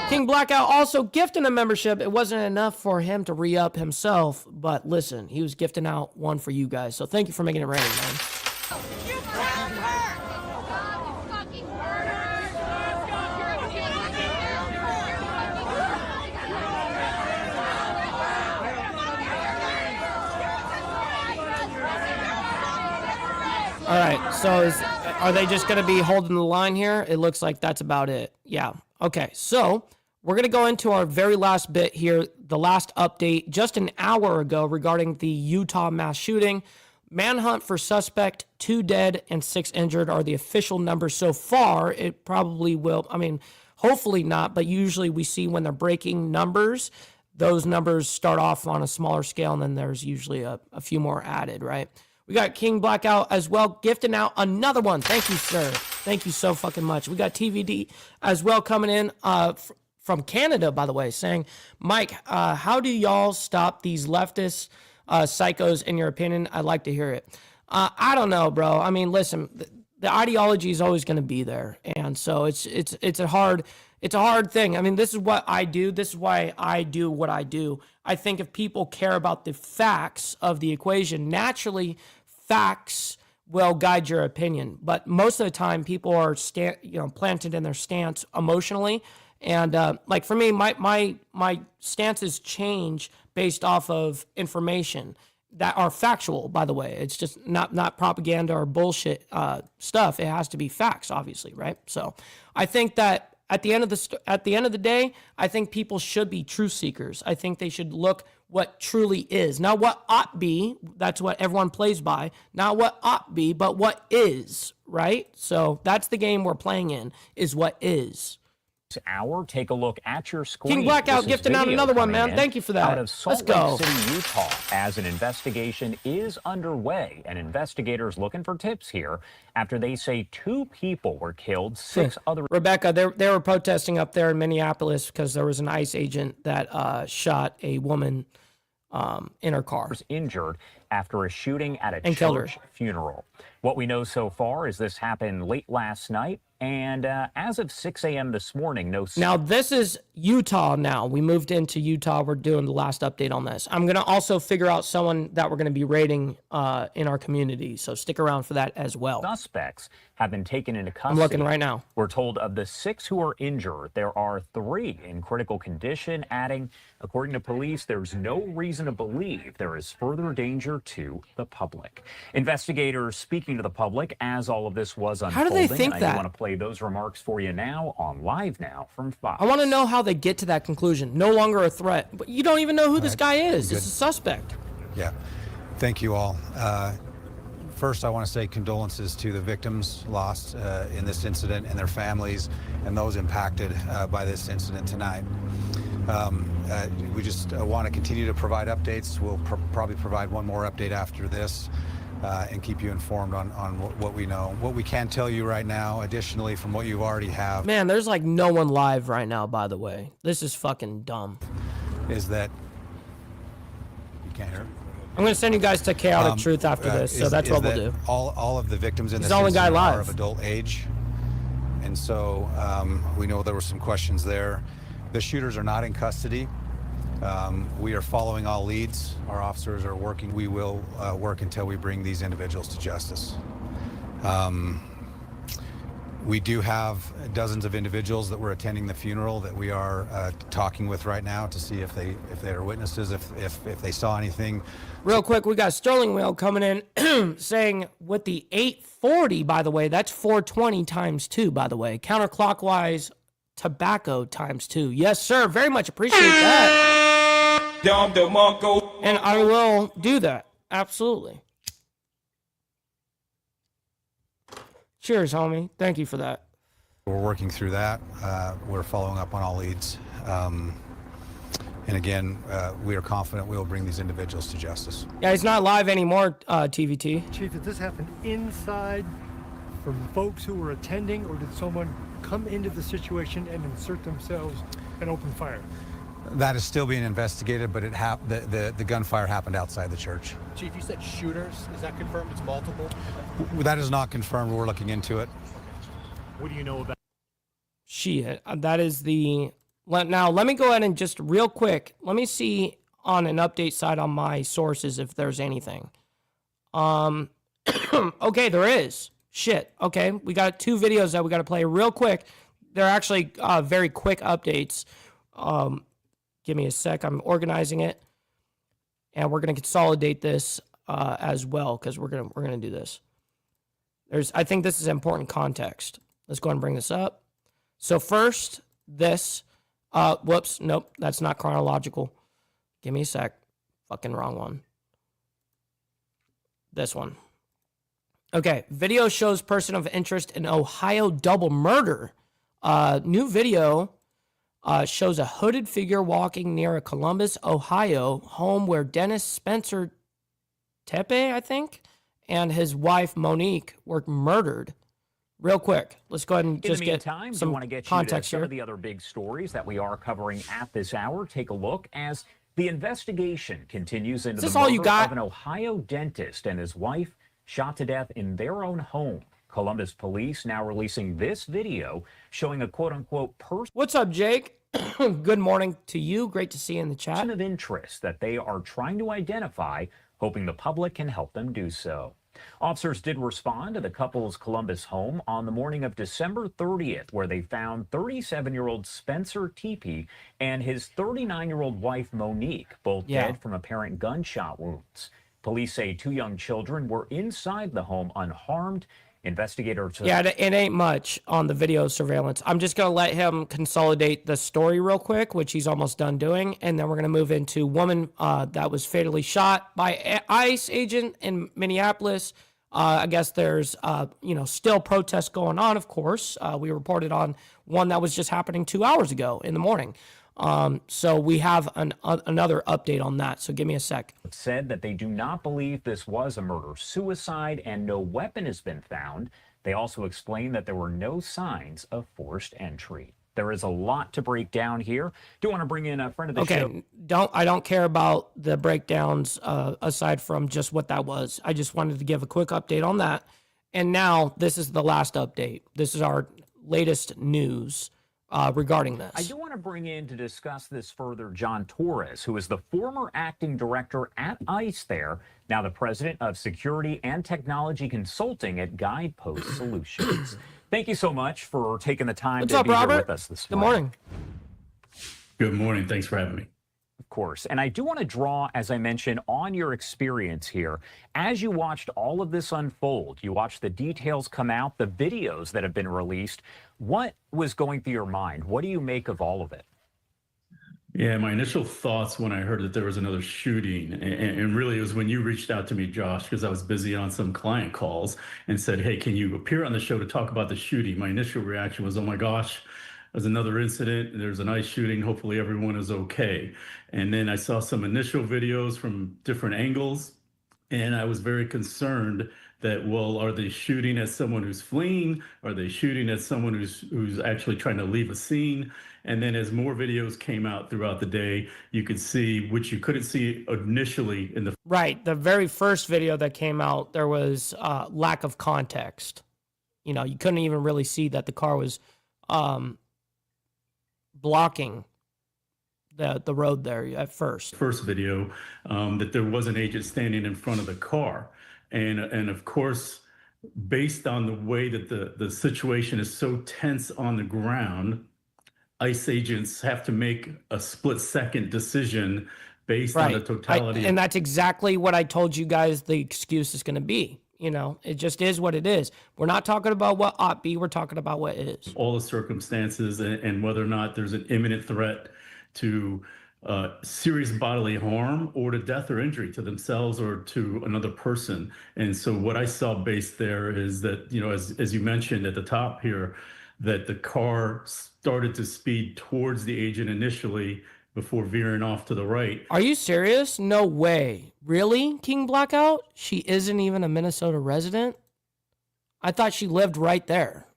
King Blackout also gifting a membership. It wasn't enough for him to re-up himself, but listen, he was gifting out one for you guys. So thank you for making it rain, man. All right, so are they just going to be holding the line here? It looks like that's about it. Yeah. Okay, so we're going to go into our very last bit here, the last update just an hour ago regarding the Utah mass shooting. Manhunt for suspect, 2 dead and 6 injured are the official numbers so far. It probably will, hopefully not, but usually we see when they're breaking numbers, those numbers start off on a smaller scale and then there's usually a few more added, right? We got King Blackout as well, gifting out another one. Thank you, sir. Thank you so fucking much. We got TVD as well coming in from Canada, by the way, saying, Mike, how do y'all stop these leftist psychos in your opinion? I'd like to hear it. I don't know, bro. I mean, listen, the ideology is always going to be there. And so it's a hard thing. I mean, this is what I do. This is why I do what I do. I think if people care about the facts of the equation, naturally facts will guide your opinion. But most of the time, people are planted in their stance emotionally. And like for me, my stances change based off of information that are factual, by the way. It's just not propaganda or bullshit stuff. It has to be facts, obviously, right? So I think that at the end of the day, I think people should be truth seekers. I think they should look what truly is, not what ought be. That's what everyone plays by. Not what ought be, but what is, right? So that's the game we're playing in, is what is. Hour, take a look at your screen. King Blackout gifting out another one, man. Thank you for that. Out of Salt Lake City, Utah, as an investigation is underway, and investigators looking for tips here after they say 2 people were killed, 6 other. Rebecca, they were protesting up there in Minneapolis because there was an ICE agent that shot a woman in her car. Injured after a shooting at a and church funeral. What we know so far is this happened late last night And as of 6 a.m. this morning, no... Now, this is Utah now. We moved into Utah. We're doing the last update on this. I'm going to also figure out someone that we're going to be raiding in our community, so stick around for that as well. Suspects have been taken into custody. I'm looking right now. We're told of the 6 who are injured, there are 3 in critical condition, adding, according to police, there's no reason to believe there is further danger to the public. Investigators speaking to the public as all of this was unfolding. How do they think that? I want to play those remarks for you now on Live Now from Fox. I want to know how they get to that conclusion. No longer a threat. But you don't even know who this guy is. It's a suspect. Yeah. Thank you all. First, I want to say condolences to the victims lost in this incident and their families and those impacted by this incident tonight. We just want to continue to provide updates. We'll probably provide one more update after this and keep you informed on what we know. What we can tell you right now, additionally, from what you already have. Man, there's like no one live right now, by the way. This is fucking dumb. Is that... You can't hear it? I'm going to send you guys to Chaotic Truth after this, so that's what we'll do. All of the victims in He's this the only guy incident live. are of adult age. And so we know there were some questions there. The shooters are not in custody. We are following all leads. Our officers are working. We will work until we bring these individuals to justice. We do have dozens of individuals that were attending the funeral that we are talking with right now to see if they are witnesses, if they saw anything. Real quick, we got Sterling Whale coming in saying with the 840, by the way, that's 420 times 2, by the way. Counterclockwise tobacco times 2. Yes, sir. Very much appreciate that. And I will do that. Absolutely. Cheers, homie. Thank you for that. We're working through that. We're following up on all leads. And again, we are confident we will bring these individuals to justice. Yeah, he's not live anymore, TVT. Chief, did this happen inside from folks who were attending, or did someone come into the situation and insert themselves and open fire? That is still being investigated, but the gunfire happened outside the church. Chief, you said shooters. Is that confirmed? It's multiple? That is not confirmed. We're looking into it. What do you know about? Shit, that is the... Now, let me go ahead and just real quick, let me see on an update side on my sources if there's anything. Okay, there is. Shit, okay. We got 2 videos that we got to play real quick. They're actually very quick updates. Give me a sec. I'm organizing it. And we're going to consolidate this as well because we're gonna do this. I think this is important context. Let's go ahead and bring this up. So first, this... whoops, nope, that's not chronological. Give me a sec. Fucking wrong one. This one. Okay, video shows person of interest in Ohio double murder. New video shows a hooded figure walking near a Columbus, Ohio home where Dennis Spencer Tepe, I think, and his wife Monique were murdered. Real quick, let's go ahead and just get some context here. Some here. of the other big stories that we are covering at this hour. Take a look as the investigation continues into the murder of an Ohio dentist and his wife shot to death in their own home. Columbus police now releasing this video showing a quote-unquote person. What's up, Jake? Good morning to you. Great to see you in the chat. Of interest that they are trying to identify, hoping the public can help them do so. Officers did respond to the couple's Columbus home on the morning of December 30th, where they found 37-year-old Spencer Tepe and his 39-year-old wife Monique, both dead from apparent gunshot wounds. Police say 2 young children were inside the home unharmed. Investigators... Yeah, it ain't much on the video surveillance. I'm just going to let him consolidate the story real quick, which he's almost done doing, and then we're going to move into woman that was fatally shot by ICE agent in Minneapolis. I guess there's, still protests going on, of course. We reported on one that was just happening 2 hours ago in the morning. So we have another update on that. So give me a sec. Said that they do not believe this was a murder-suicide and no weapon has been found. They also explained that there were no signs of forced entry. There is a lot to break down here. Do want to bring in a friend of the show. I don't care about the breakdowns aside from just what that was. I just wanted to give a quick update on that. And now this is the last update. This is our latest news regarding this. I do want to bring in to discuss this further John Torres, who is the former acting director at ICE there, now the president of security and technology consulting at Guidepost Solutions. Thank you so much for taking the time to be here with us this morning. Good morning. Thanks for having me. Of course. And I do want to draw, as I mentioned, on your experience here. As you watched all of this unfold, you watched the details come out, the videos that have been released. What was going through your mind? What do you make of all of it? Yeah, my initial thoughts when I heard that there was another shooting, and really it was when you reached out to me, Josh, because I was busy on some client calls and said, hey, can you appear on the show to talk about the shooting? My initial reaction was, oh my gosh, there's another incident. There's an ICE shooting. Hopefully everyone is okay. And then I saw some initial videos from different angles, and I was very concerned that, well, are they shooting at someone who's fleeing? Are they shooting at someone who's actually trying to leave a scene? And then as more videos came out throughout the day, you could see, which you couldn't see initially in the... Right. The very first video that came out, there was lack of context. You know, you couldn't even really see that the car was blocking the road there at first. First video, that there was an agent standing in front of the car. And of course, based on the way that the situation is so tense on the ground, ICE agents have to make a split-second decision based on the totality. And that's exactly what I told you guys the excuse is going to be. You know, it just is what it is. We're not talking about what ought be. We're talking about what is. All the circumstances and whether or not there's an imminent threat to serious bodily harm or to death or injury to themselves or to another person. And so what I saw based there is that, you know, as you mentioned at the top here, that the car started to speed towards the agent initially before veering off to the right. Are you serious? No way. Really, King Blackout? She isn't even a Minnesota resident? I thought she lived right there.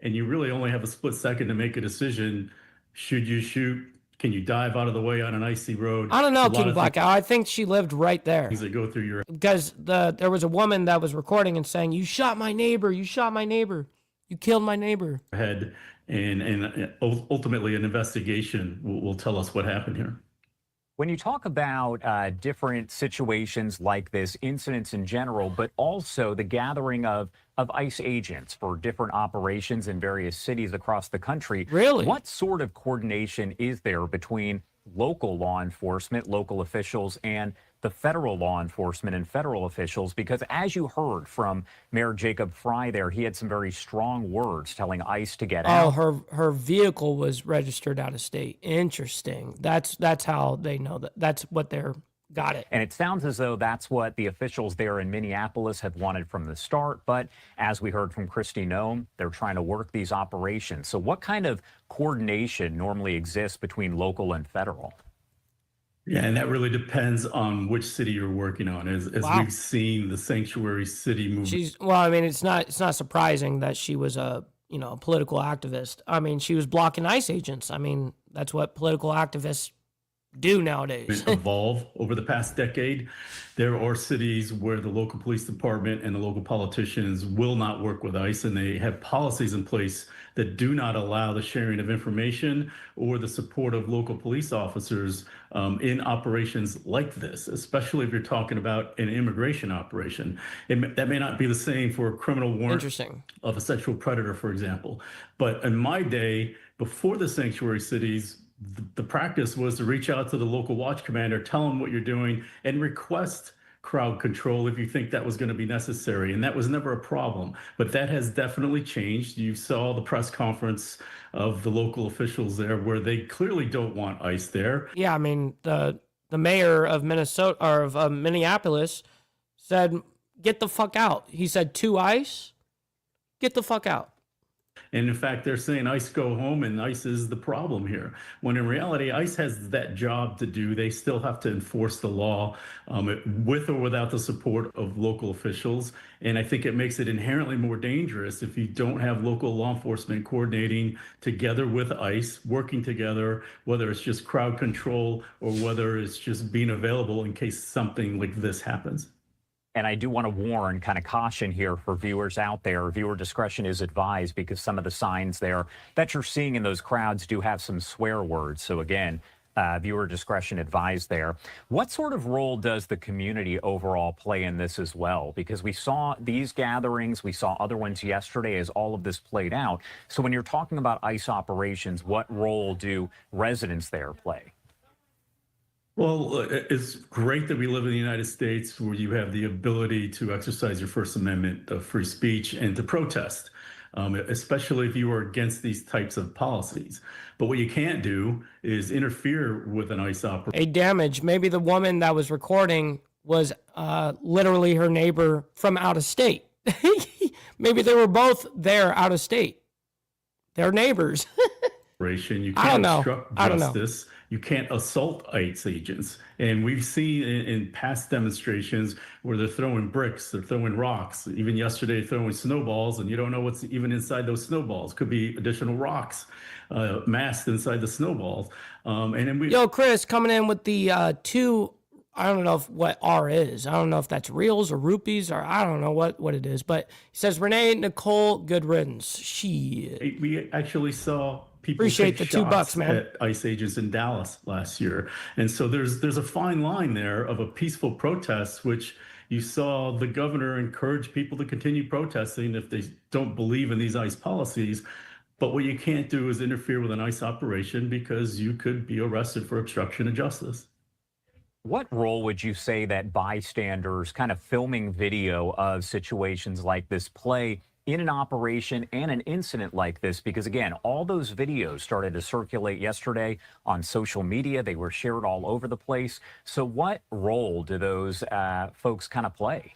And you really only have a split second to make a decision. Should you shoot? Can you dive out of the way on an icy road? I don't know, King Blackout. I think she lived right there. Things that go through your... Because there was a woman that was recording and saying, you shot my neighbor, you shot my neighbor, you killed my neighbor. Head. And ultimately an investigation will tell us what happened here. When you talk about different situations like this, incidents in general, but also the gathering of ICE agents for different operations in various cities across the country, really, what sort of coordination is there between local law enforcement, local officials, and the federal law enforcement and federal officials? Because as you heard from Mayor Jacob Fry there, he had some very strong words telling ICE to get out. Oh, her vehicle was registered out of state. Interesting. That's how they know that. That's what they're got it. And it sounds as though that's what the officials there in Minneapolis have wanted from the start. But as we heard from Kristi Noem, they're trying to work these operations. So what kind of coordination normally exists between local and federal? Yeah, and that really depends on which city you're working on. As we've seen the sanctuary city move. Well, I mean, it's not surprising that she was a political activist. I mean, she was blocking ICE agents. I mean, that's what political activists do nowadays. Evolve over the past decade. There are cities where the local police department and the local politicians will not work with ICE, and they have policies in place that do not allow the sharing of information or the support of local police officers in operations like this, especially if you're talking about an immigration operation. That may not be the same for a criminal warrant of a sexual predator, for example. But in my day, before the sanctuary cities, the practice was to reach out to the local watch commander, tell them what you're doing, and request crowd control if you think that was going to be necessary. And that was never a problem. But that has definitely changed. You saw the press conference of the local officials there where they clearly don't want ICE there. Yeah, I mean, the mayor of Minnesota or of Minneapolis said, get the fuck out. He said to ICE, get the fuck out. And in fact, they're saying ICE go home and ICE is the problem here. When in reality, ICE has that job to do. They still have to enforce the law with or without the support of local officials. And I think it makes it inherently more dangerous if you don't have local law enforcement coordinating together with ICE, working together, whether it's just crowd control or whether it's just being available in case something like this happens. And I do want to warn, kind of caution here for viewers out there. Viewer discretion is advised because some of the signs there that you're seeing in those crowds do have some swear words. So again, viewer discretion advised there. What sort of role does the community overall play in this as well? Because we saw these gatherings, we saw other ones yesterday as all of this played out. So when you're talking about ICE operations, what role do residents there play? Well, it's great that we live in the United States where you have the ability to exercise your First Amendment of free speech and to protest, especially if you are against these types of policies. But what you can't do is interfere with an ICE operation. A damage. Maybe the woman that was recording was literally her neighbor from out of state. Maybe they were both there out of state. They're neighbors. You I don't can't know. obstruct I don't know. justice. You can't assault ICE agents. And we've seen in past demonstrations where they're throwing bricks, they're throwing rocks, even yesterday throwing snowballs, and you don't know what's even inside those snowballs. Could be additional rocks masked inside the snowballs. And then Yo, Chris, coming in with the two, I don't know what R is. I don't know if that's reals or rupees or I don't know what it is. But he says, Renee Nicole, good riddance. We actually saw people Appreciate take the $2, shots man. at ICE agents in Dallas last year. And so there's a fine line there of a peaceful protest, which you saw the governor encourage people to continue protesting if they don't believe in these ICE policies. But what you can't do is interfere with an ICE operation because you could be arrested for obstruction of justice. What role would you say that bystanders kind of filming video of situations like this play in an operation and an incident like this? Because again, all those videos started to circulate yesterday on social media. They were shared all over the place. So what role do those folks kind of play?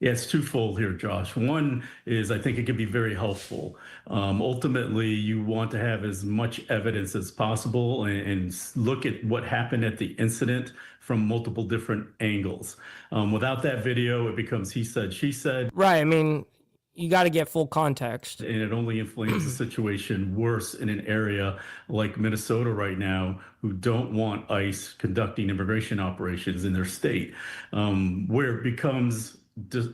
Yeah, it's twofold here, Josh. One is I think it can be very helpful. Ultimately, you want to have as much evidence as possible and look at what happened at the incident from multiple different angles. Without that video, it becomes he said, she said. Right. I mean, you got to get full context. And it only inflames the situation worse in an area like Minnesota right now, who don't want ICE conducting immigration operations in their state. Where it becomes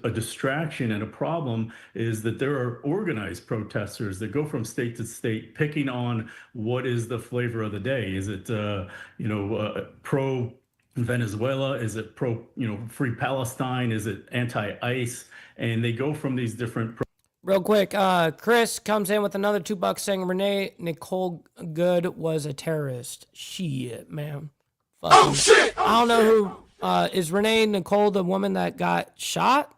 a distraction and a problem is that there are organized protesters that go from state to state picking on what is the flavor of the day. Is it, pro Venezuela? Is it pro, free Palestine? Is it anti-ICE? And they go from these different. Real quick, Chris comes in with another $2 saying Renee Nicole Good was a terrorist. Shit, man. Oh, shit! I don't know who. Is Renee Nicole the woman that got shot?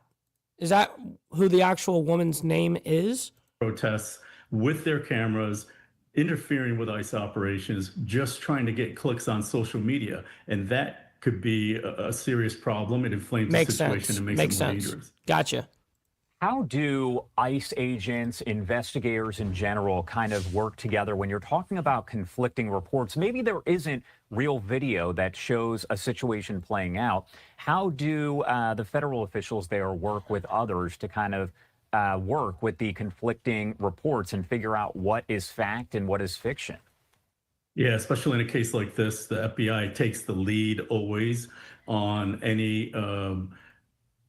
Is that who the actual woman's name is? Protests with their cameras, interfering with ICE operations, just trying to get clicks on social media. And that could be a serious problem. It inflames the situation and makes it more dangerous. Gotcha. How do ICE agents, investigators in general, kind of work together when you're talking about conflicting reports? Maybe there isn't real video that shows a situation playing out. How do the federal officials there work with others to kind of work with the conflicting reports and figure out what is fact and what is fiction? Yeah, especially in a case like this, the FBI takes the lead always on any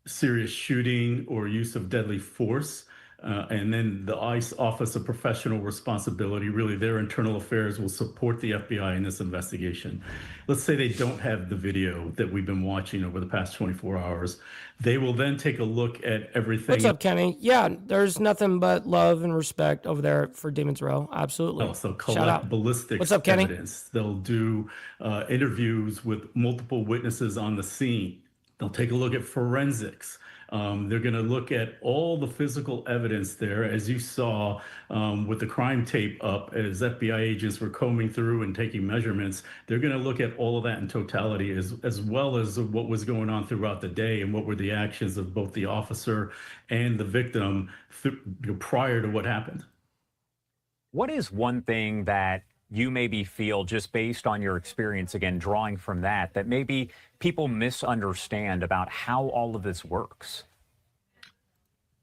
serious shooting or use of deadly force. And then the ICE Office of Professional Responsibility, really their internal affairs, will support the FBI in this investigation. Let's say they don't have the video that we've been watching over the past 24 hours. They will then take a look at everything. What's up, Kenny? Yeah, there's nothing but love and respect over there for Demons Row. Absolutely. Also Shout out. collect ballistics What's up, Kenny? evidence. They'll do interviews with multiple witnesses on the scene. They'll take a look at forensics. They're going to look at all the physical evidence there, as you saw with the crime tape up, as FBI agents were combing through and taking measurements. They're going to look at all of that in totality, as well as what was going on throughout the day and what were the actions of both the officer and the victim prior to what happened. What is one thing that you maybe feel, just based on your experience, again, drawing from that maybe people misunderstand about how all of this works?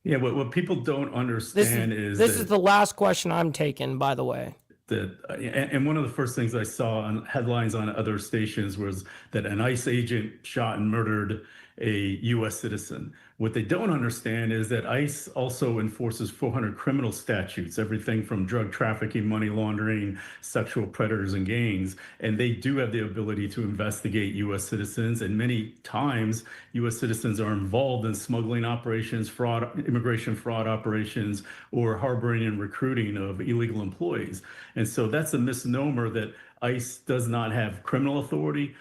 Yeah, what people don't understand is this is the last question I'm taking, by the way. And one of the first things I saw on headlines on other stations was that an ICE agent shot and murdered a U.S. citizen. What they don't understand is that ICE also enforces 400 criminal statutes, everything from drug trafficking, money laundering, sexual predators, and gangs. And they do have the ability to investigate U.S. citizens. And many times, U.S. citizens are involved in smuggling operations, immigration fraud operations, or harboring and recruiting of illegal employees. And so that's a misnomer that ICE does not have criminal authority,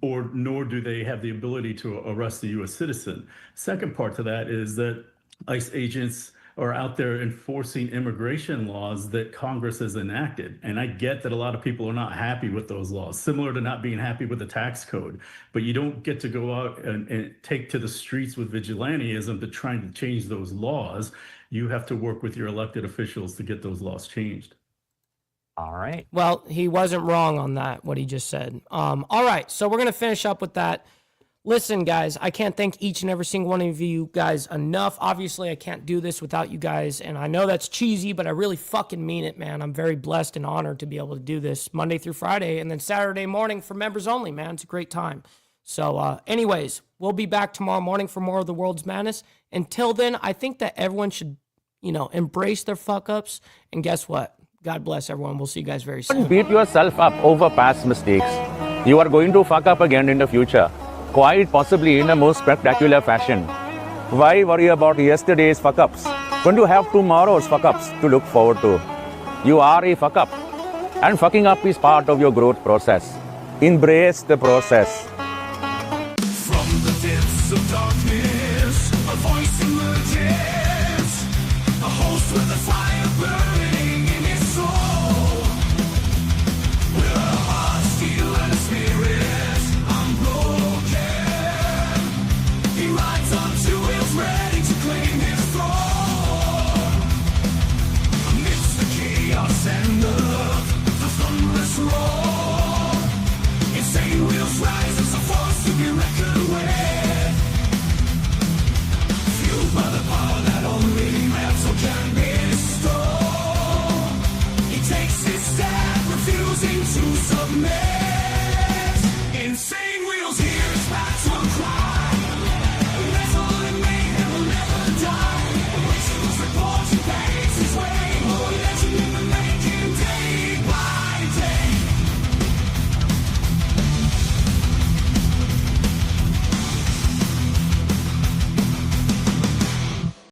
nor do they have the ability to arrest a U.S. citizen. Second part to that is that ICE agents are out there enforcing immigration laws that Congress has enacted. And I get that a lot of people are not happy with those laws, similar to not being happy with the tax code. But you don't get to go out and take to the streets with vigilantism to try to change those laws. You have to work with your elected officials to get those laws changed. All right. Well, he wasn't wrong on that, what he just said. All right, so we're going to finish up with that. Listen, guys, I can't thank each and every single one of you guys enough. Obviously, I can't do this without you guys, and I know that's cheesy, but I really fucking mean it, man. I'm very blessed and honored to be able to do this Monday through Friday, and then Saturday morning for members only, man. It's a great time. So, anyways, we'll be back tomorrow morning for more of the World's Madness. Until then, I think that everyone should, embrace their fuck-ups, and guess what? God bless everyone. We'll see you guys very soon. Don't beat yourself up over past mistakes. You are going to fuck up again in the future, quite possibly in a more spectacular fashion. Why worry about yesterday's fuck-ups when you have tomorrow's fuck-ups to look forward to? You are a fuck-up, and fucking up is part of your growth process. Embrace the process. From the depths of darkness, a voice emerges, a host with a fire burning in his soul. With a heart, steel, and a spirit unbroken, he rides on two wheels, ready to claim his throne. Amidst the chaos and the thunderous roar, insane wheels rise as a force to be reckoned with. Fueled by the power that only metal can bestow, he takes his stand, refusing to submit.